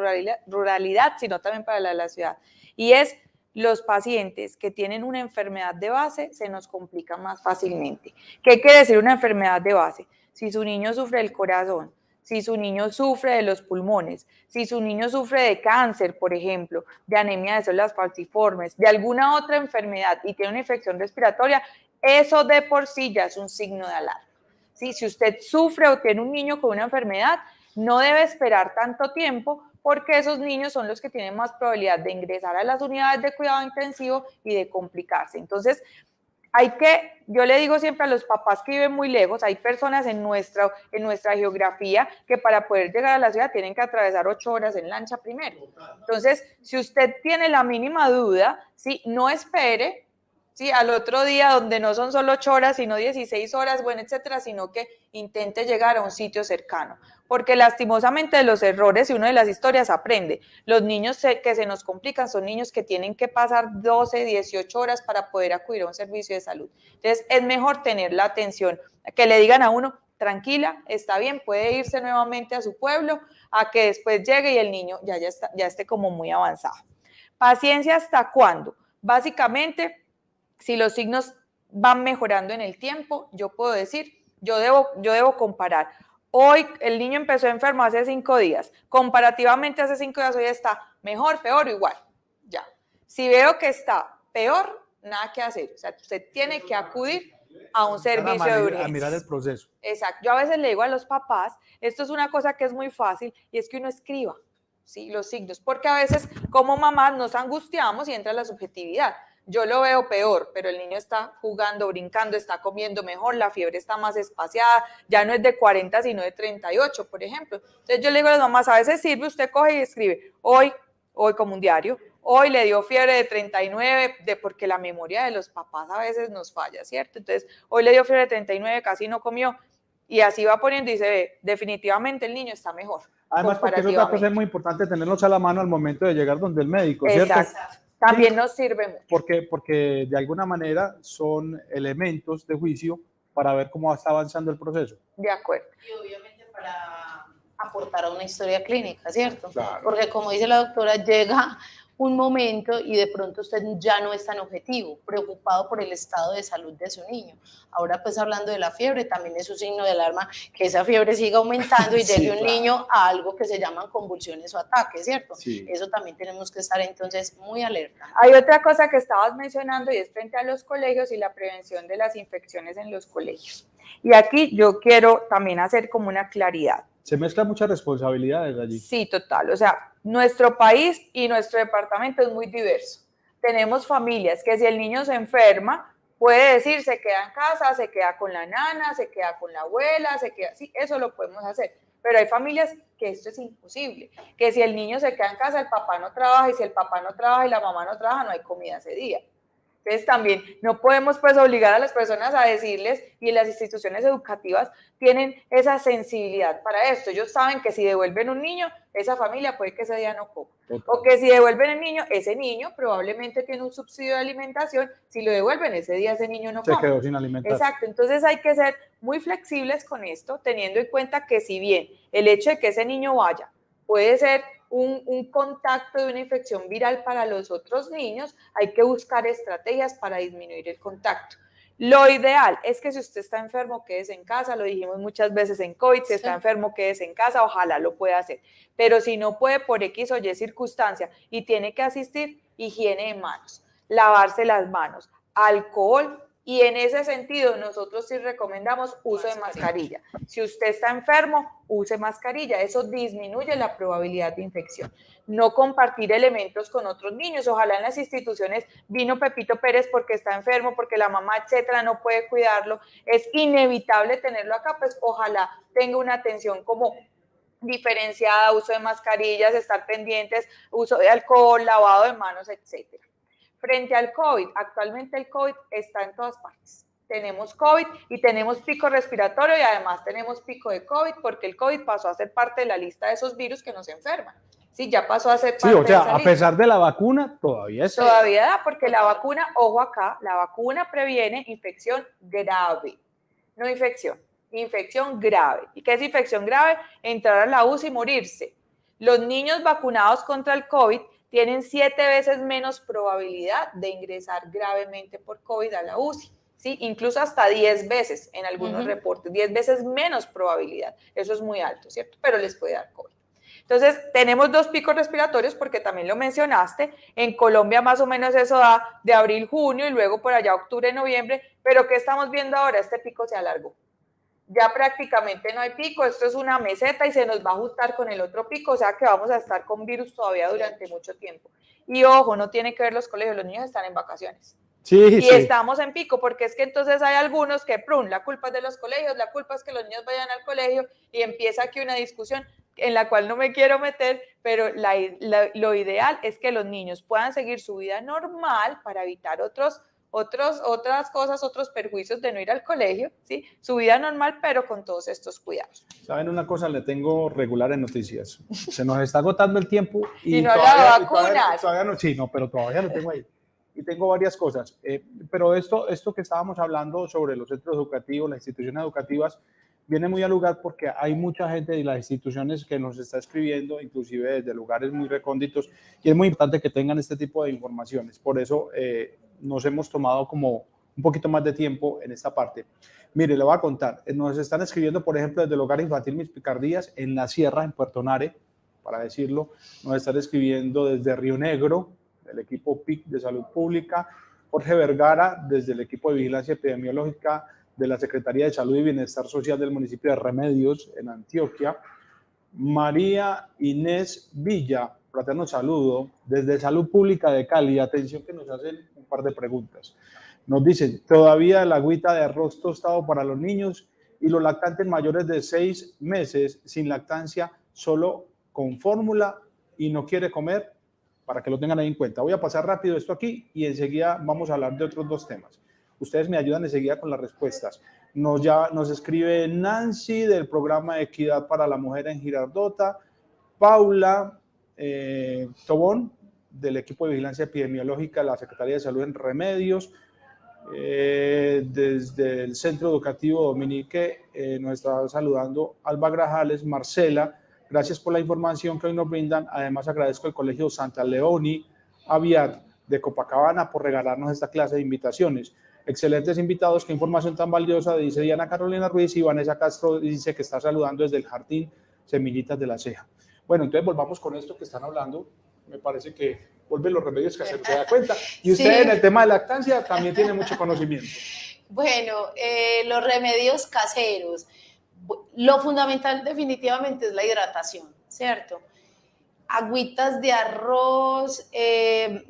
ruralidad, sino también para la ciudad. Y es los pacientes que tienen una enfermedad de base se nos complica más fácilmente. ¿Qué quiere decir una enfermedad de base? Si su niño sufre del corazón, si su niño sufre de los pulmones, si su niño sufre de cáncer, por ejemplo, de anemia de células falciformes, de alguna otra enfermedad y tiene una infección respiratoria, eso de por sí ya es un signo de alarma. ¿Sí? Si usted sufre o tiene un niño con una enfermedad, no debe esperar tanto tiempo porque esos niños son los que tienen más probabilidad de ingresar a las unidades de cuidado intensivo y de complicarse. Entonces, yo le digo siempre a los papás que viven muy lejos, hay personas en nuestra geografía que para poder llegar a la ciudad tienen que atravesar 8 horas en lancha primero. Entonces, si usted tiene la mínima duda, ¿sí? No espere, ¿sí? Al otro día, donde no son solo 8 horas, sino 16 horas, bueno, etcétera, sino que intente llegar a un sitio cercano. Porque lastimosamente de los errores y una de las historias aprende. Los niños que se nos complican son niños que tienen que pasar 12, 18 horas para poder acudir a un servicio de salud. Entonces, es mejor tener la atención, que le digan a uno, tranquila, está bien, puede irse nuevamente a su pueblo, a que después llegue y el niño ya esté como muy avanzado. ¿Paciencia hasta cuándo? Básicamente, si los signos van mejorando en el tiempo, yo puedo decir, yo debo comparar. Hoy el niño empezó enfermo hace 5 días, comparativamente hace 5 días hoy está mejor, peor o igual, ya. Si veo que está peor, nada que hacer, o sea, usted tiene que acudir a un servicio de urgencias. A mirar el proceso. Exacto, yo a veces le digo a los papás, esto es una cosa que es muy fácil y es que uno escriba, ¿sí? Los signos, porque a veces como mamás nos angustiamos y entra la subjetividad. Yo lo veo peor, pero el niño está jugando, brincando, está comiendo mejor, la fiebre está más espaciada, ya no es de 40, sino de 38, por ejemplo. Entonces yo le digo a las mamás, a veces sirve, usted coge y escribe, hoy como un diario, hoy le dio fiebre de 39, porque la memoria de los papás a veces nos falla, ¿cierto? Entonces, hoy le dio fiebre de 39, casi no comió, y así va poniendo y se ve, definitivamente el niño está mejor. Además, porque esos datos es muy importante tenerlos a la mano al momento de llegar donde el médico, ¿cierto? Exacto. También sí, nos sirve mucho. Porque de alguna manera son elementos de juicio para ver cómo está avanzando el proceso. De acuerdo. Y obviamente para aportar a una historia clínica, ¿cierto? Claro. Porque como dice la doctora, llega un momento y de pronto usted ya no es tan objetivo, preocupado por el estado de salud de su niño. Ahora pues hablando de la fiebre, también es un signo de alarma que esa fiebre siga aumentando y llegue un niño a algo que se llaman convulsiones o ataques, ¿cierto? Sí. Eso también tenemos que estar entonces muy alerta. Hay otra cosa que estabas mencionando y es frente a los colegios y la prevención de las infecciones en los colegios. Y aquí yo quiero también hacer como una claridad. Se mezclan muchas responsabilidades allí. Sí, total. O sea, nuestro país y nuestro departamento es muy diverso. Tenemos familias que si el niño se enferma, puede decir se queda en casa, se queda con la nana, se queda con la abuela, se queda, sí, eso lo podemos hacer. Pero hay familias que esto es imposible, que si el niño se queda en casa, el papá no trabaja, y si el papá no trabaja y la mamá no trabaja, no hay comida ese día. Entonces también no podemos pues obligar a las personas a decirles, y las instituciones educativas tienen esa sensibilidad para esto. Ellos saben que si devuelven un niño, esa familia puede que ese día no coma. O que si devuelven el niño, ese niño probablemente tiene un subsidio de alimentación, si lo devuelven ese día ese niño no come. Se quedó sin alimentar. Exacto, entonces hay que ser muy flexibles con esto, teniendo en cuenta que si bien el hecho de que ese niño vaya puede ser un contacto de una infección viral para los otros niños, hay que buscar estrategias para disminuir el contacto. Lo ideal es que si usted está enfermo, quédese en casa, lo dijimos muchas veces en COVID, si está enfermo, quédese en casa, ojalá lo pueda hacer. Pero si no puede por X o Y circunstancia y tiene que asistir, higiene de manos, lavarse las manos, alcohol, y en ese sentido nosotros sí recomendamos uso de mascarilla. Si usted está enfermo, use mascarilla, eso disminuye la probabilidad de infección. No compartir elementos con otros niños, ojalá en las instituciones vino Pepito Pérez porque está enfermo, porque la mamá, etcétera, no puede cuidarlo, es inevitable tenerlo acá, pues ojalá tenga una atención como diferenciada, uso de mascarillas, estar pendientes, uso de alcohol, lavado de manos, etcétera. Frente al COVID, actualmente el COVID está en todas partes. Tenemos COVID y tenemos pico respiratorio y además tenemos pico de COVID porque el COVID pasó a ser parte de la lista de esos virus que nos enferman. Sí, ya pasó a ser parte de esa lista. Sí, o sea, a pesar de la vacuna, todavía es. Todavía da, porque la vacuna, ojo acá, la vacuna previene infección grave, no infección grave. ¿Y qué es infección grave? Entrar a la UCI y morirse. Los niños vacunados contra el COVID tienen 7 veces menos probabilidad de ingresar gravemente por COVID a la UCI, ¿sí? Incluso hasta 10 veces en algunos reportes, 10 veces menos probabilidad. Eso es muy alto, ¿cierto? Pero les puede dar COVID. Entonces, tenemos 2 picos respiratorios porque también lo mencionaste. En Colombia más o menos eso da de abril, junio y luego por allá octubre, noviembre. Pero ¿qué estamos viendo ahora? Este pico se alargó. Ya prácticamente no hay pico, esto es una meseta y se nos va a ajustar con el otro pico, o sea que vamos a estar con virus todavía durante mucho tiempo. Y ojo, no tiene que ver los colegios, los niños están en vacaciones. Y estamos en pico, porque es que entonces hay algunos que, la culpa es de los colegios, la culpa es que los niños vayan al colegio y empieza aquí una discusión en la cual no me quiero meter, pero lo ideal es que los niños puedan seguir su vida normal para evitar otros otras cosas, otros perjuicios de no ir al colegio, ¿sí? Su vida normal, pero con todos estos cuidados. ¿Saben una cosa? Le tengo regular en noticias. Se nos está agotando el tiempo y no la vacunas. Todavía no, sí, no, pero todavía lo tengo ahí. Y tengo varias cosas. Pero esto que estábamos hablando sobre los centros educativos, las instituciones educativas, viene muy al lugar porque hay mucha gente de las instituciones que nos está escribiendo, inclusive desde lugares muy recónditos, y es muy importante que tengan este tipo de informaciones. Por eso nos hemos tomado como un poquito más de tiempo en esta parte. Mire, le voy a contar. Nos están escribiendo, por ejemplo, desde el Hogar Infantil Mis Picardías, en La Sierra, en Puerto Nare, para decirlo. Nos están escribiendo desde Río Negro, del equipo PIC de Salud Pública. Jorge Vergara, desde el equipo de Vigilancia Epidemiológica de la Secretaría de Salud y Bienestar Social del municipio de Remedios, en Antioquia. María Inés Villa, fraterno saludo, desde Salud Pública de Cali. Atención que nos hacen un par de preguntas. Nos dicen, todavía la agüita de arroz tostado para los niños y los lactantes mayores de 6 meses sin lactancia, solo con fórmula y no quiere comer, para que lo tengan ahí en cuenta. Voy a pasar rápido esto aquí y enseguida vamos a hablar de otros dos temas. Ustedes me ayudan enseguida con las respuestas. Nos escribe Nancy del programa de Equidad para la Mujer en Girardota, Paula Tobón del equipo de Vigilancia Epidemiológica de la Secretaría de Salud en Remedios, desde el Centro Educativo Dominique nos está saludando Alba Grajales, Marcela, gracias por la información que hoy nos brindan. Además agradezco al Colegio Santa Leoni Aviat de Copacabana por regalarnos esta clase de invitaciones. Excelentes invitados, qué información tan valiosa, dice Diana Carolina Ruiz, y Vanessa Castro dice que está saludando desde el Jardín Semillitas de la Ceja. Bueno, entonces volvamos con esto que están hablando. Me parece que vuelven los remedios caseros, se da cuenta. Y usted sí, en el tema de lactancia también tiene mucho conocimiento. Bueno, los remedios caseros. Lo fundamental definitivamente es la hidratación, ¿cierto? Agüitas de arroz,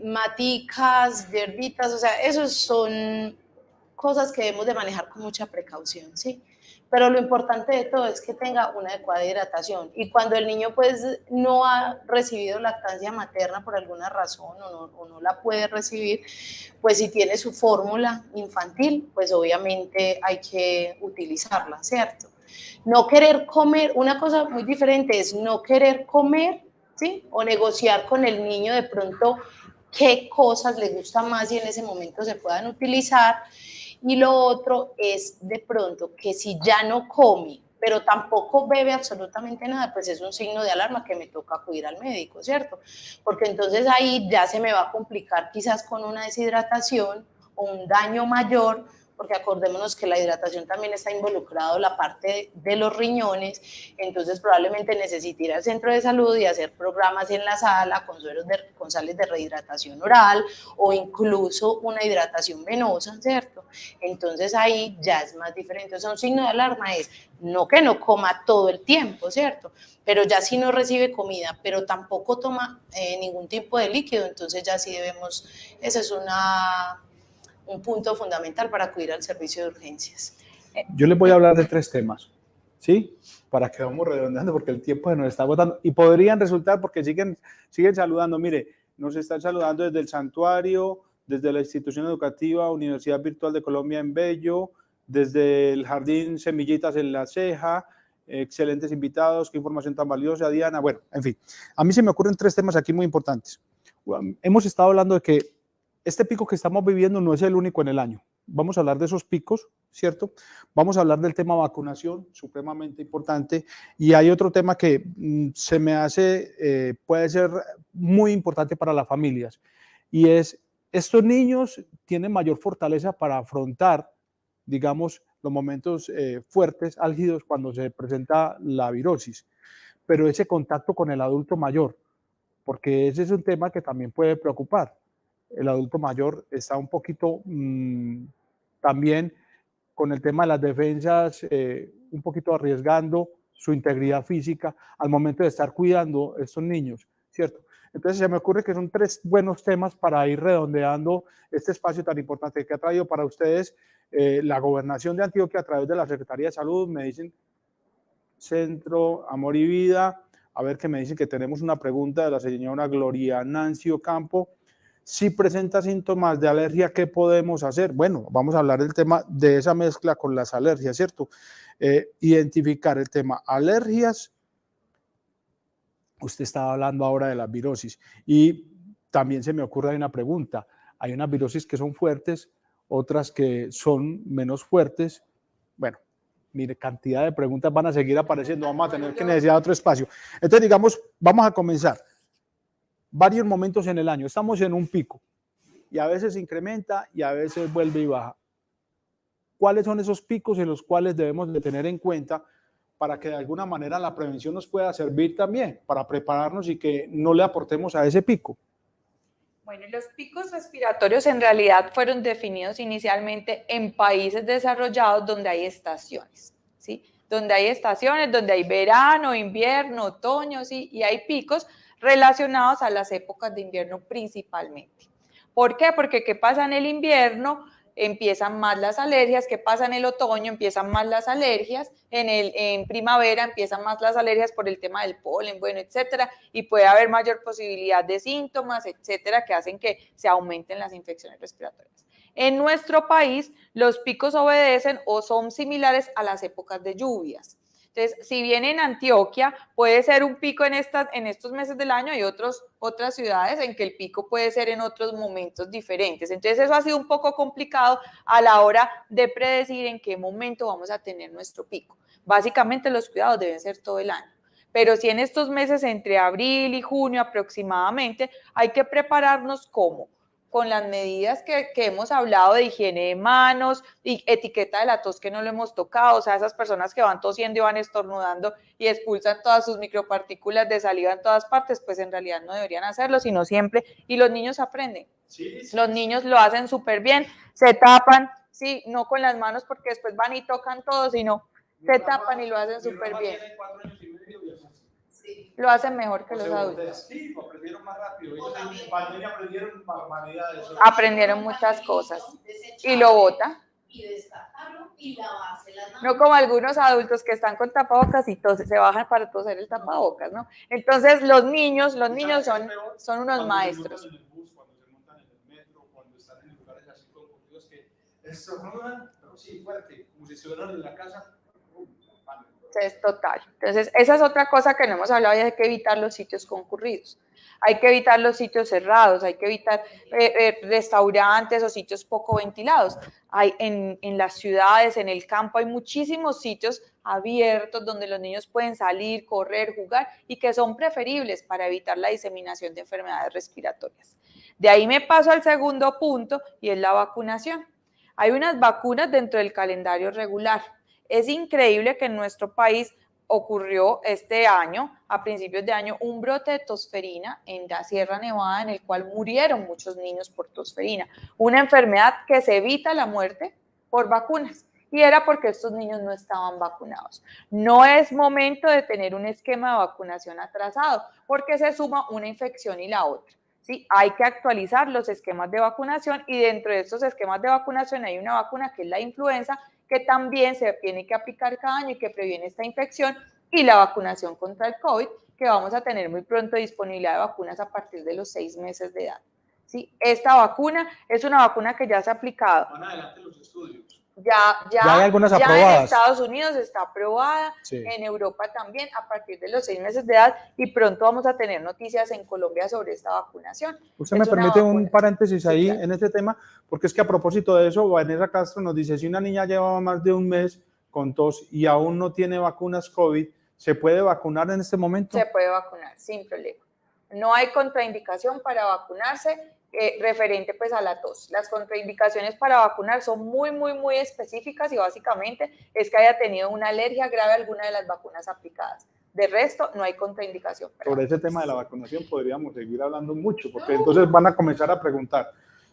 maticas, hierbitas, o sea, esos son cosas que debemos de manejar con mucha precaución, ¿sí? Pero lo importante de todo es que tenga una adecuada hidratación. Y cuando el niño pues no ha recibido lactancia materna por alguna razón o no la puede recibir, pues si tiene su fórmula infantil, pues obviamente hay que utilizarla, ¿cierto? No querer comer, una cosa muy diferente es no querer comer, ¿sí? O negociar con el niño de pronto qué cosas le gustan más y en ese momento se puedan utilizar. Y lo otro es de pronto que si ya no come, pero tampoco bebe absolutamente nada, pues es un signo de alarma que me toca acudir al médico, ¿cierto? Porque entonces ahí ya se me va a complicar quizás con una deshidratación o un daño mayor, porque acordémonos que la hidratación también está involucrado la parte de los riñones, entonces probablemente necesite ir al centro de salud y hacer programas en la sala con sales de rehidratación oral o incluso una hidratación venosa, ¿cierto? Entonces ahí ya es más diferente. O sea, un signo de alarma es no que no coma todo el tiempo, ¿cierto? Pero ya si no recibe comida, pero tampoco toma ningún tipo de líquido, entonces ya sí debemos, ese es un punto fundamental para acudir al servicio de urgencias. Yo les voy a hablar de 3 temas, ¿sí? Para que vamos redondeando porque el tiempo se nos está agotando y podrían resultar porque siguen saludando. Mire, nos están saludando desde el santuario, desde la institución educativa Universidad Virtual de Colombia en Bello, desde el Jardín Semillitas en La Ceja. Excelentes invitados, qué información tan valiosa, Diana. Bueno, en fin, a mí se me ocurren 3 temas aquí muy importantes. Hemos estado hablando de que este pico que estamos viviendo no es el único en el año. Vamos a hablar de esos picos, ¿cierto? Vamos a hablar del tema vacunación, supremamente importante. Y hay otro tema que se me hace, puede ser muy importante para las familias. Y es, estos niños tienen mayor fortaleza para afrontar, digamos, los momentos fuertes, álgidos, cuando se presenta la virosis. Pero ese contacto con el adulto mayor, porque ese es un tema que también puede preocupar. El adulto mayor está un poquito también con el tema de las defensas, un poquito arriesgando su integridad física al momento de estar cuidando a estos niños, ¿cierto? Entonces se me ocurre que son 3 buenos temas para ir redondeando este espacio tan importante que ha traído para ustedes la Gobernación de Antioquia a través de la Secretaría de Salud. Me dicen Centro Amor y Vida, a ver que me dicen que tenemos una pregunta de la señora Gloria Nancy Ocampo. Si presenta síntomas de alergia, ¿qué podemos hacer? Bueno, vamos a hablar del tema de esa mezcla con las alergias, ¿cierto? Identificar el tema alergias. Usted estaba hablando ahora de las virosis y también se me ocurre una pregunta. Hay unas virosis que son fuertes, otras que son menos fuertes. Bueno, mire, cantidad de preguntas van a seguir apareciendo, vamos a tener que necesitar otro espacio. Entonces, digamos, vamos a comenzar. Varios momentos en el año, estamos en un pico y a veces incrementa y a veces vuelve y baja. ¿Cuáles son esos picos en los cuales debemos de tener en cuenta para que de alguna manera la prevención nos pueda servir también para prepararnos y que no le aportemos a ese pico? Bueno, los picos respiratorios en realidad fueron definidos inicialmente en países desarrollados donde hay estaciones, ¿sí? Donde hay estaciones, donde hay verano, invierno, otoño, ¿sí? Y hay picos relacionados a las épocas de invierno principalmente. ¿Por qué? Porque ¿qué pasa en el invierno? Empiezan más las alergias. ¿Qué pasa en el otoño? Empiezan más las alergias. En primavera empiezan más las alergias por el tema del polen, bueno, etcétera, y puede haber mayor posibilidad de síntomas, etcétera, que hacen que se aumenten las infecciones respiratorias. En nuestro país, los picos obedecen o son similares a las épocas de lluvias. Entonces, si bien en Antioquia puede ser un pico en estos meses del año, hay otras ciudades en que el pico puede ser en otros momentos diferentes. Entonces, eso ha sido un poco complicado a la hora de predecir en qué momento vamos a tener nuestro pico. Básicamente, los cuidados deben ser todo el año. Pero si en estos meses entre abril y junio aproximadamente, hay que prepararnos ¿cómo? Con las medidas que hemos hablado de higiene de manos y etiqueta de la tos que no lo hemos tocado, o sea, esas personas que van tosiendo y van estornudando y expulsan todas sus micropartículas de saliva en todas partes, pues en realidad no deberían hacerlo, sino siempre, y los niños aprenden, los niños lo hacen súper bien, se tapan, sí, no con las manos porque después van y tocan todo, sino se tapan y lo hacen súper bien. Lo hacen mejor que los adultos. Sí, lo aprendieron más rápido. Ellos en pandemia aprendieron barbaridades. Aprendieron muchas cosas. Y lo bota. Y descartarlo y lavarse las manos. No como algunos adultos que están con tapabocas y se bajan para toser el tapabocas, ¿no? Entonces los niños son unos maestros. Cuando se montan en el bus, cuando se montan en el metro, cuando están en lugares así concurridos que estornudan, pero sí fuerte, como si estuvieran en la casa. Es total. Entonces, esa es otra cosa que no hemos hablado y hay que evitar los sitios concurridos. Hay que evitar los sitios cerrados, hay que evitar restaurantes o sitios poco ventilados. Hay en las ciudades, en el campo, hay muchísimos sitios abiertos donde los niños pueden salir, correr, jugar y que son preferibles para evitar la diseminación de enfermedades respiratorias. De ahí me paso al segundo punto y es la vacunación. Hay unas vacunas dentro del calendario regular. Es increíble que en nuestro país ocurrió este año, a principios de año, un brote de tosferina en la Sierra Nevada en el cual murieron muchos niños por tosferina, una enfermedad que se evita la muerte por vacunas y era porque estos niños no estaban vacunados. No es momento de tener un esquema de vacunación atrasado porque se suma una infección y la otra. ¿Sí? Hay que actualizar los esquemas de vacunación y dentro de estos esquemas de vacunación hay una vacuna que es la influenza que también se tiene que aplicar cada año y que previene esta infección y la vacunación contra el COVID que vamos a tener muy pronto disponibilidad de vacunas a partir de los 6 meses de edad. ¿Sí? Esta vacuna es una vacuna que ya se ha aplicado. Van adelante los estudios. Ya hay algunas ya aprobadas. En Estados Unidos está aprobada, sí. En Europa también a partir de los 6 meses de edad y pronto vamos a tener noticias en Colombia sobre esta vacunación. Usted me permite un paréntesis ahí, claro, en este tema, porque es que a propósito de eso, Vanessa Castro nos dice, si una niña lleva más de un mes con tos y aún no tiene vacunas COVID, ¿se puede vacunar en este momento? Se puede vacunar sin problema. No hay contraindicación para vacunarse referente pues a la tos. Las contraindicaciones para vacunar son muy específicas y básicamente es que haya tenido una alergia grave a alguna de las vacunas aplicadas. De resto, no hay contraindicación. Sobre ese tema de la vacunación podríamos seguir hablando mucho, porque entonces van a comenzar a preguntar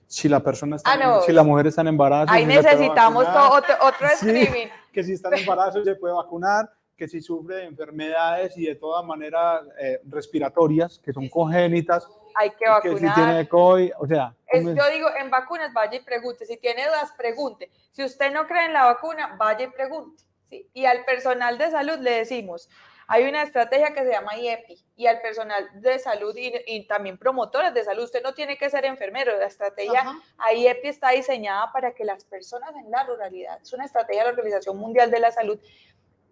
si la persona está, si la mujer está en embarazo. Ahí si necesitamos otro streaming. Sí, que si está en embarazo se puede vacunar, que si sufre de enfermedades y de todas maneras respiratorias, que son congénitas, hay que vacunar. Que si tiene COVID, o sea. Yo digo, en vacunas vaya y pregunte, si tiene dudas, pregunte. Si usted no cree en la vacuna, vaya y pregunte. ¿Sí? Y al personal de salud le decimos, Hay una estrategia que se llama IEPI y al personal de salud y también promotores de salud, usted no tiene que ser enfermero, la estrategia IEPI está diseñada para que las personas en la ruralidad, es una estrategia de la Organización Mundial de la Salud,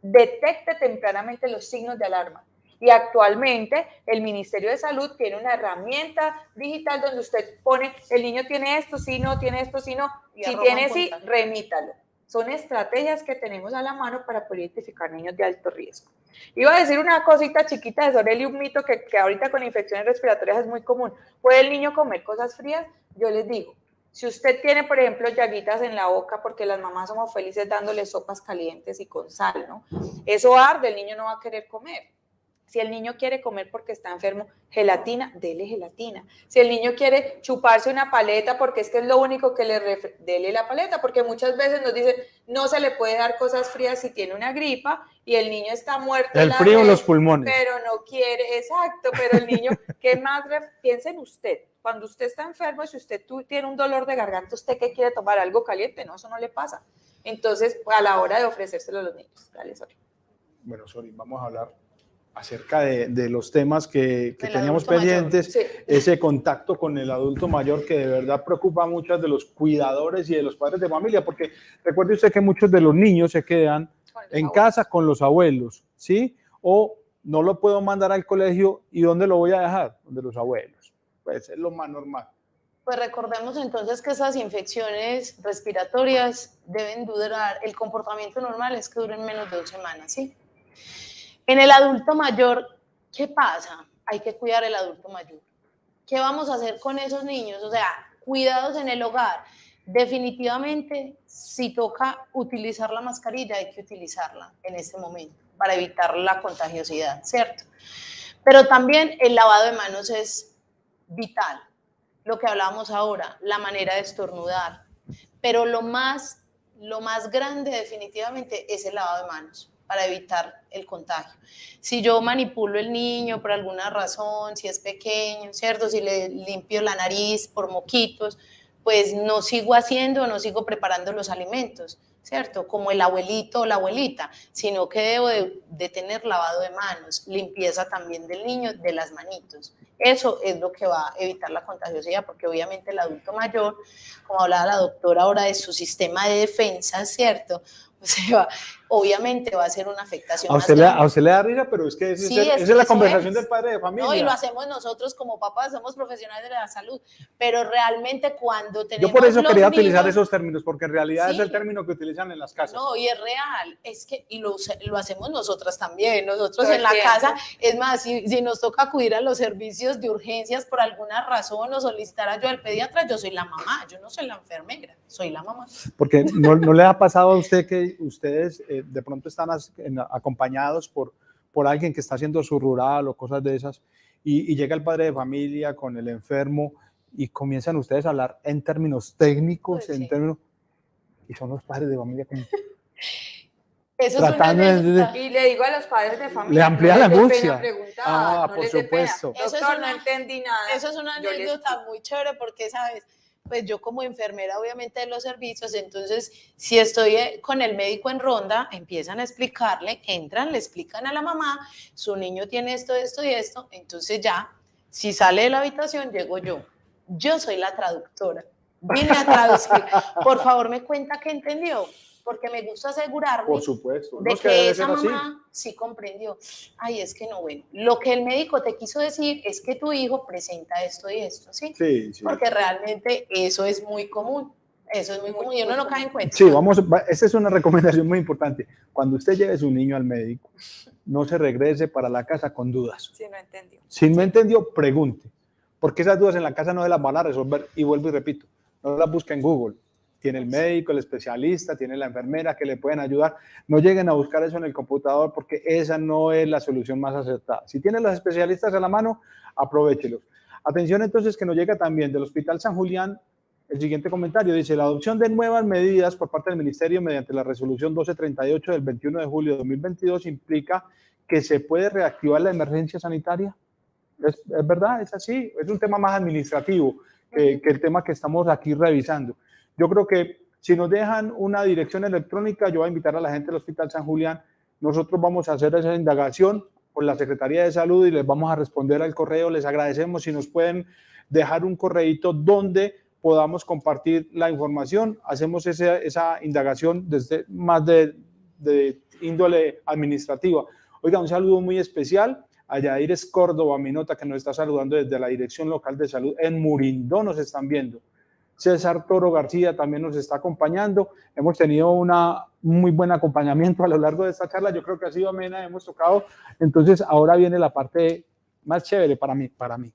detecte tempranamente los signos de alarma. Y actualmente el Ministerio de Salud tiene una herramienta digital donde usted pone, el niño tiene esto, si no, tiene esto, si no, si tiene sí, remítalo. Son estrategias que tenemos a la mano para poder identificar niños de alto riesgo. Iba a decir una cosita chiquita de Sorel y un mito que ahorita con infecciones respiratorias es muy común. ¿Puede el niño comer cosas frías? Yo les digo, si usted tiene, por ejemplo, llaguitas en la boca, porque las mamás somos felices dándole sopas calientes y con sal, ¿no? Eso arde, el niño no va a querer comer. Si el niño quiere comer porque está enfermo, gelatina, dele gelatina. Si el niño quiere chuparse una paleta porque es que es lo único que dele la paleta, porque muchas veces nos dicen, no se le puede dar cosas frías si tiene una gripa y el niño está muerto. El frío en los pulmones. Pero no quiere, exacto, pero el niño, ¿qué más? Piensa en usted. Cuando usted está enfermo, si usted tiene un dolor de garganta, ¿usted qué quiere tomar? ¿Algo caliente? No, eso no le pasa. Entonces, a la hora de ofrecérselo a los niños. Dale, Sori. Bueno, Sori, vamos a hablar acerca de los temas que teníamos pendientes, sí. Ese contacto con el adulto mayor que de verdad preocupa a muchos de los cuidadores y de los padres de familia, porque recuerde usted que muchos de los niños se quedan en casa con los abuelos, ¿sí? O no lo puedo mandar al colegio, ¿y dónde lo voy a dejar? Donde los abuelos. Pues es lo más normal. Pues recordemos entonces que esas infecciones respiratorias deben durar, el comportamiento normal es que duren menos de 2 semanas, ¿sí? En el adulto mayor, ¿qué pasa? Hay que cuidar al adulto mayor. ¿Qué vamos a hacer con esos niños? O sea, cuidados en el hogar. Definitivamente, si toca utilizar la mascarilla, hay que utilizarla en este momento para evitar la contagiosidad, ¿cierto? Pero también el lavado de manos es vital. Lo que hablábamos ahora, la manera de estornudar. Pero lo más grande definitivamente es el lavado de manos, para evitar el contagio. Si yo manipulo el niño por alguna razón, si es pequeño, ¿cierto? Si le limpio la nariz por moquitos, pues no sigo no sigo preparando los alimentos, ¿cierto? Como el abuelito o la abuelita, sino que debo de tener lavado de manos, limpieza también del niño, de las manitos. Eso es lo que va a evitar la contagiosidad, porque obviamente el adulto mayor, como hablaba la doctora ahora de su sistema de defensa, ¿cierto? O sea, obviamente va a ser una afectación. A usted le da risa, pero es que esa es la conversación del padre de familia. No, y lo hacemos nosotros como papás, somos profesionales de la salud, pero realmente cuando tenemos. Yo por eso quería utilizar esos términos, porque en realidad es el término que utilizan en las casas. No, y es real, es que, y lo hacemos nosotras también, nosotros en la casa, es más, si nos toca acudir a los servicios de urgencias por alguna razón o solicitar ayuda al pediatra, yo soy la mamá, yo no soy la enfermera, soy la mamá. Porque no le ha pasado a usted que ustedes de pronto están acompañados por alguien que está haciendo su rural o cosas de esas y llega el padre de familia con el enfermo y comienzan ustedes a hablar en términos técnicos, pues sí. Y son los padres de familia como Eso tratando y le digo a los padres de familia, le amplía la angustia. No por supuesto. Doctor, no entendí nada. Eso es una anécdota muy chévere porque, ¿sabes? Pues yo como enfermera obviamente de los servicios, entonces si estoy con el médico en ronda, empiezan a explicarle, entran, le explican a la mamá, su niño tiene esto, esto y esto, entonces ya, si sale de la habitación, llego yo soy la traductora, vine a traducir, por favor me cuenta qué entendió, porque me gusta asegurarme por supuesto, de que esa mamá sí comprendió. Ay, es que no, bueno, lo que el médico te quiso decir es que tu hijo presenta esto y esto, ¿sí? Sí. Porque realmente eso es muy común. Eso es muy común y uno no cae en cuenta. Sí, esa es una recomendación muy importante. Cuando usted lleve a su niño al médico, no se regrese para la casa con dudas. Sí, no entendió. Si no entendió, pregunte. Porque esas dudas en la casa no se las van a resolver. Y vuelvo y repito, no las busque en Google. Tiene el médico, el especialista, tiene la enfermera que le pueden ayudar. No lleguen a buscar eso en el computador porque esa no es la solución más acertada. Si tienen los especialistas a la mano, aprovéchelos. Atención entonces que nos llega también del Hospital San Julián el siguiente comentario. Dice, la adopción de nuevas medidas por parte del Ministerio mediante la resolución 1238 del 21 de julio de 2022 implica que se puede reactivar la emergencia sanitaria. ¿Es verdad? ¿Es así? Es un tema más administrativo que el tema que estamos aquí revisando. Yo creo que si nos dejan una dirección electrónica, yo voy a invitar a la gente del Hospital San Julián nosotros vamos a hacer esa indagación con la Secretaría de Salud y les vamos a responder al correo. Les agradecemos si nos pueden dejar un correíto donde podamos compartir la información. Hacemos esa indagación desde más de índole administrativa. Oiga, un saludo muy especial a Yadires Córdoba Minota, que nos está saludando desde la Dirección Local de Salud en Murindó, nos están viendo. César Toro García también nos está acompañando. Hemos tenido un muy buen acompañamiento a lo largo de esta charla. Yo creo que ha sido amena, hemos tocado. Entonces, ahora viene la parte más chévere para mí.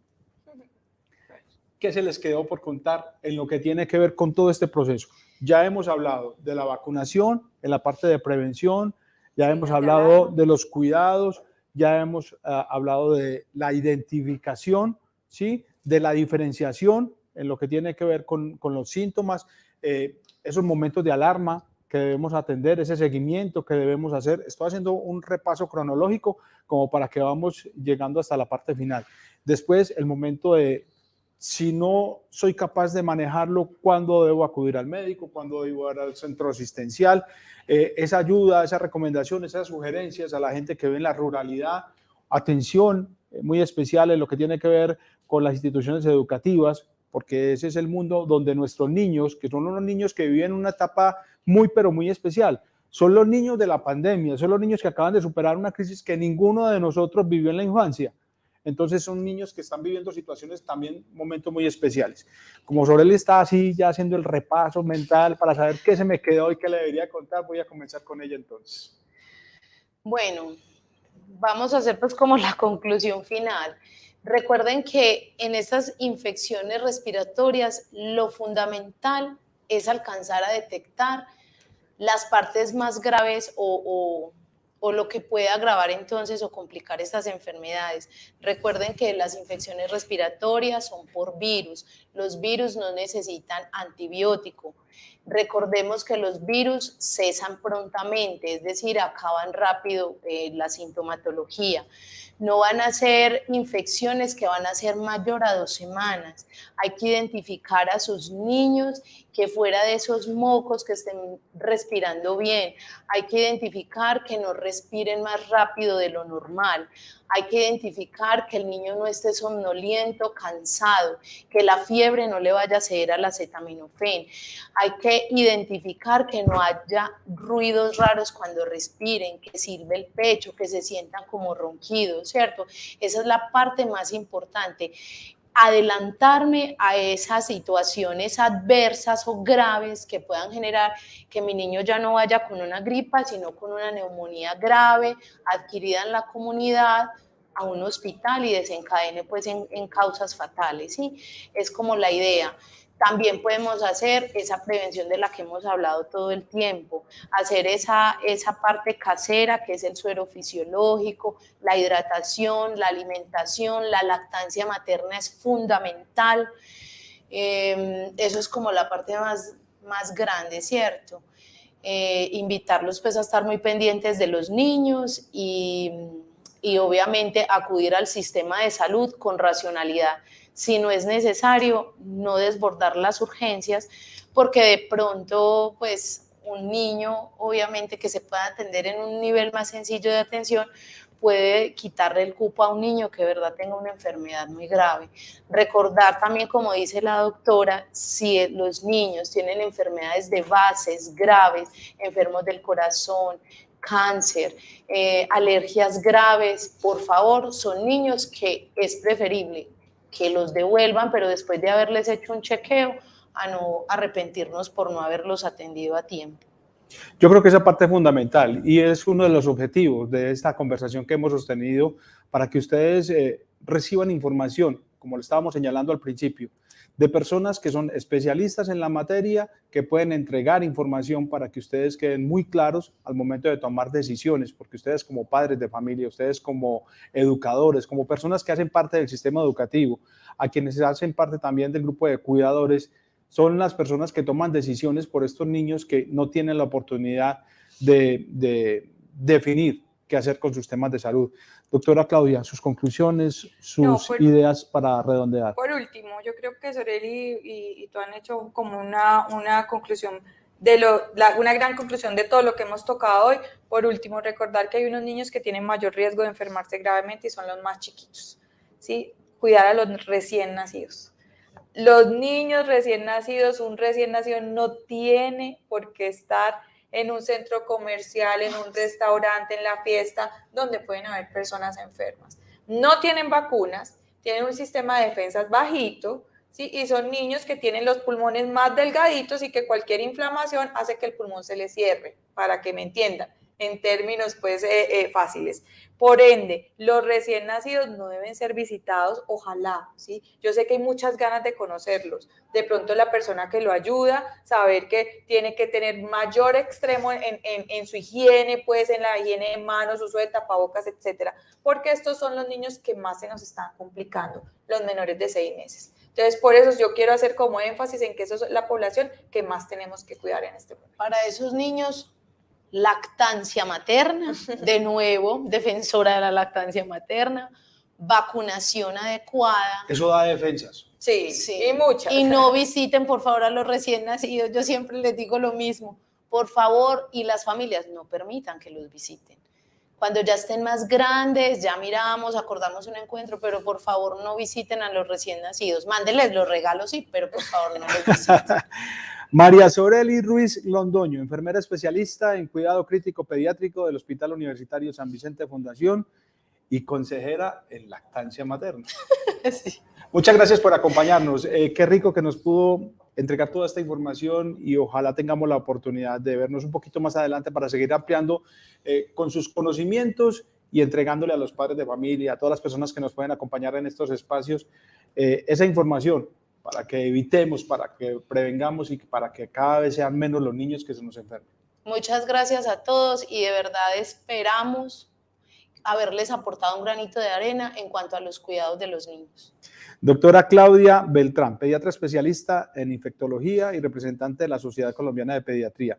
¿Qué se les quedó por contar en lo que tiene que ver con todo este proceso? Ya hemos hablado de la vacunación, en la parte de prevención, ya hemos hablado de los cuidados, ya hemos hablado de la identificación, ¿sí? De la diferenciación en lo que tiene que ver con los síntomas, esos momentos de alarma que debemos atender, ese seguimiento que debemos hacer. Estoy haciendo un repaso cronológico como para que vamos llegando hasta la parte final. Después, el momento de, si no soy capaz de manejarlo, ¿cuándo debo acudir al médico? ¿Cuándo debo ir al centro asistencial? Esa ayuda, esas recomendaciones, esas sugerencias a la gente que ve en la ruralidad. Atención muy especial en lo que tiene que ver con las instituciones educativas, porque ese es el mundo donde nuestros niños, que son unos niños que viven una etapa pero muy especial, son los niños de la pandemia, son los niños que acaban de superar una crisis que ninguno de nosotros vivió en la infancia. Entonces son niños que están viviendo situaciones también, momentos muy especiales. Como Soreli está así ya haciendo el repaso mental para saber qué se me quedó y qué le debería contar, voy a comenzar con ella entonces. Bueno, vamos a hacer pues como la conclusión final. Recuerden que en estas infecciones respiratorias lo fundamental es alcanzar a detectar las partes más graves o lo que puede agravar entonces o complicar estas enfermedades. Recuerden que las infecciones respiratorias son por virus. Los virus no necesitan antibiótico. Recordemos que los virus cesan prontamente, es decir, acaban rápido la sintomatología. No van a ser infecciones que van a ser mayor a 2 semanas. Hay que identificar a sus niños que fuera de esos mocos que estén respirando bien. Hay que identificar que no respiren más rápido de lo normal. Hay que identificar que el niño no esté somnoliento, cansado, que la fiebre no le vaya a ceder al acetaminofén. Hay que identificar que no haya ruidos raros cuando respiren, que silbe el pecho, que se sientan como ronquidos, ¿cierto? Esa es la parte más importante. Adelantarme a esas situaciones adversas o graves que puedan generar que mi niño ya no vaya con una gripa, sino con una neumonía grave, adquirida en la comunidad, a un hospital y desencadene pues en causas fatales, ¿sí? Es como la idea. También podemos hacer esa prevención de la que hemos hablado todo el tiempo, hacer esa parte casera que es el suero fisiológico, la hidratación, la alimentación, la lactancia materna es fundamental. Eso es como la parte más grande, ¿cierto? Invitarlos pues a estar muy pendientes de los niños y obviamente acudir al sistema de salud con racionalidad. Si no es necesario, no desbordar las urgencias, porque de pronto, pues, un niño, obviamente, que se pueda atender en un nivel más sencillo de atención, puede quitarle el cupo a un niño que de verdad tenga una enfermedad muy grave. Recordar también, como dice la doctora, si los niños tienen enfermedades de bases graves, enfermos del corazón, cáncer, alergias graves, por favor, son niños que es preferible que los devuelvan, pero después de haberles hecho un chequeo, a no arrepentirnos por no haberlos atendido a tiempo. Yo creo que esa parte es fundamental y es uno de los objetivos de esta conversación que hemos sostenido para que ustedes reciban información, como lo estábamos señalando al principio, de personas que son especialistas en la materia, que pueden entregar información para que ustedes queden muy claros al momento de tomar decisiones, porque ustedes como padres de familia, ustedes como educadores, como personas que hacen parte del sistema educativo, a quienes hacen parte también del grupo de cuidadores, son las personas que toman decisiones por estos niños que no tienen la oportunidad de definir qué hacer con sus temas de salud. Doctora Claudia, sus conclusiones, sus ideas para redondear. Por último, yo creo que Soreli y tú han hecho como una conclusión una gran conclusión de todo lo que hemos tocado hoy. Por último, recordar que hay unos niños que tienen mayor riesgo de enfermarse gravemente y son los más chiquitos, ¿sí? Cuidar a los recién nacidos. Los niños recién nacidos, un recién nacido no tiene por qué estar en un centro comercial, en un restaurante, en la fiesta, donde pueden haber personas enfermas. No tienen vacunas, tienen un sistema de defensas bajito, ¿sí? Y son niños que tienen los pulmones más delgaditos y que cualquier inflamación hace que el pulmón se les cierre, para que me entiendan, en términos pues fáciles. Por ende, los recién nacidos no deben ser visitados, ojalá, ¿sí? Yo sé que hay muchas ganas de conocerlos. De pronto la persona que lo ayuda, saber que tiene que tener mayor extremo en su higiene, pues en la higiene de manos, uso de tapabocas, etcétera, porque estos son los niños que más se nos están complicando, los menores de 6 meses. Entonces, por eso yo quiero hacer como énfasis en que eso es la población que más tenemos que cuidar en este momento. Para esos niños, lactancia materna, de nuevo, defensora de la lactancia materna, vacunación adecuada. Eso da defensas. Sí, sí, y muchas. Y no visiten, por favor, a los recién nacidos. Yo siempre les digo lo mismo. Por favor, y las familias no permitan que los visiten. Cuando ya estén más grandes, ya miramos, acordamos un encuentro, pero por favor no visiten a los recién nacidos. Mándenles los regalos, sí, pero por favor no los visiten. María Soreli Ruiz Londoño, enfermera especialista en cuidado crítico pediátrico del Hospital Universitario San Vicente Fundación y consejera en lactancia materna. Sí. Muchas gracias por acompañarnos. Qué rico que nos pudo entregar toda esta información y ojalá tengamos la oportunidad de vernos un poquito más adelante para seguir ampliando con sus conocimientos y entregándole a los padres de familia, a todas las personas que nos pueden acompañar en estos espacios, esa información para que evitemos, para que prevengamos y para que cada vez sean menos los niños que se nos enfermen. Muchas gracias a todos y de verdad esperamos haberles aportado un granito de arena en cuanto a los cuidados de los niños. Doctora Claudia Beltrán, pediatra especialista en infectología y representante de la Sociedad Colombiana de Pediatría.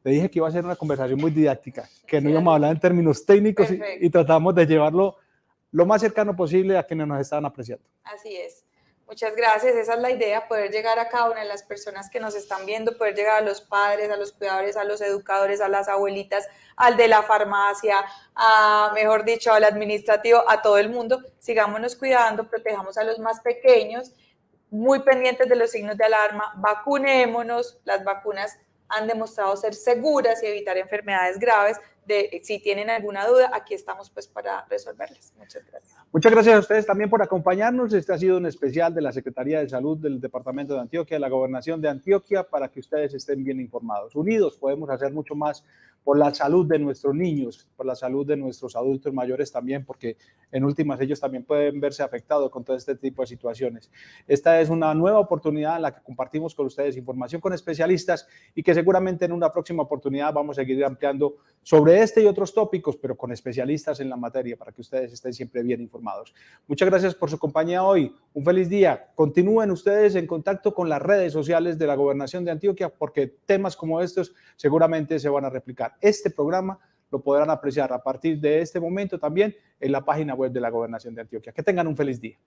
Le dije que iba a ser una conversación muy didáctica, que no íbamos a hablar en términos técnicos y tratamos de llevarlo lo más cercano posible a quienes nos estaban apreciando. Así es. Muchas gracias, esa es la idea, poder llegar a cada una de las personas que nos están viendo, poder llegar a los padres, a los cuidadores, a los educadores, a las abuelitas, al de la farmacia, mejor dicho, al administrativo, a todo el mundo. Sigámonos cuidando, protejamos a los más pequeños, muy pendientes de los signos de alarma, vacunémonos, las vacunas han demostrado ser seguras y evitar enfermedades graves. Si tienen alguna duda, aquí estamos pues para resolverlas. Muchas gracias. Muchas gracias a ustedes también por acompañarnos. Este ha sido un especial de la Secretaría de Salud del Departamento de Antioquia, de la Gobernación de Antioquia, para que ustedes estén bien informados. Unidos podemos hacer mucho más por la salud de nuestros niños, por la salud de nuestros adultos mayores también, porque en últimas ellos también pueden verse afectados con todo este tipo de situaciones. Esta es una nueva oportunidad en la que compartimos con ustedes información con especialistas y que seguramente en una próxima oportunidad vamos a seguir ampliando sobre este y otros tópicos, pero con especialistas en la materia para que ustedes estén siempre bien informados. Muchas gracias por su compañía hoy. Un feliz día. Continúen ustedes en contacto con las redes sociales de la Gobernación de Antioquia porque temas como estos seguramente se van a replicar. Este programa lo podrán apreciar a partir de este momento también en la página web de la Gobernación de Antioquia. Que tengan un feliz día.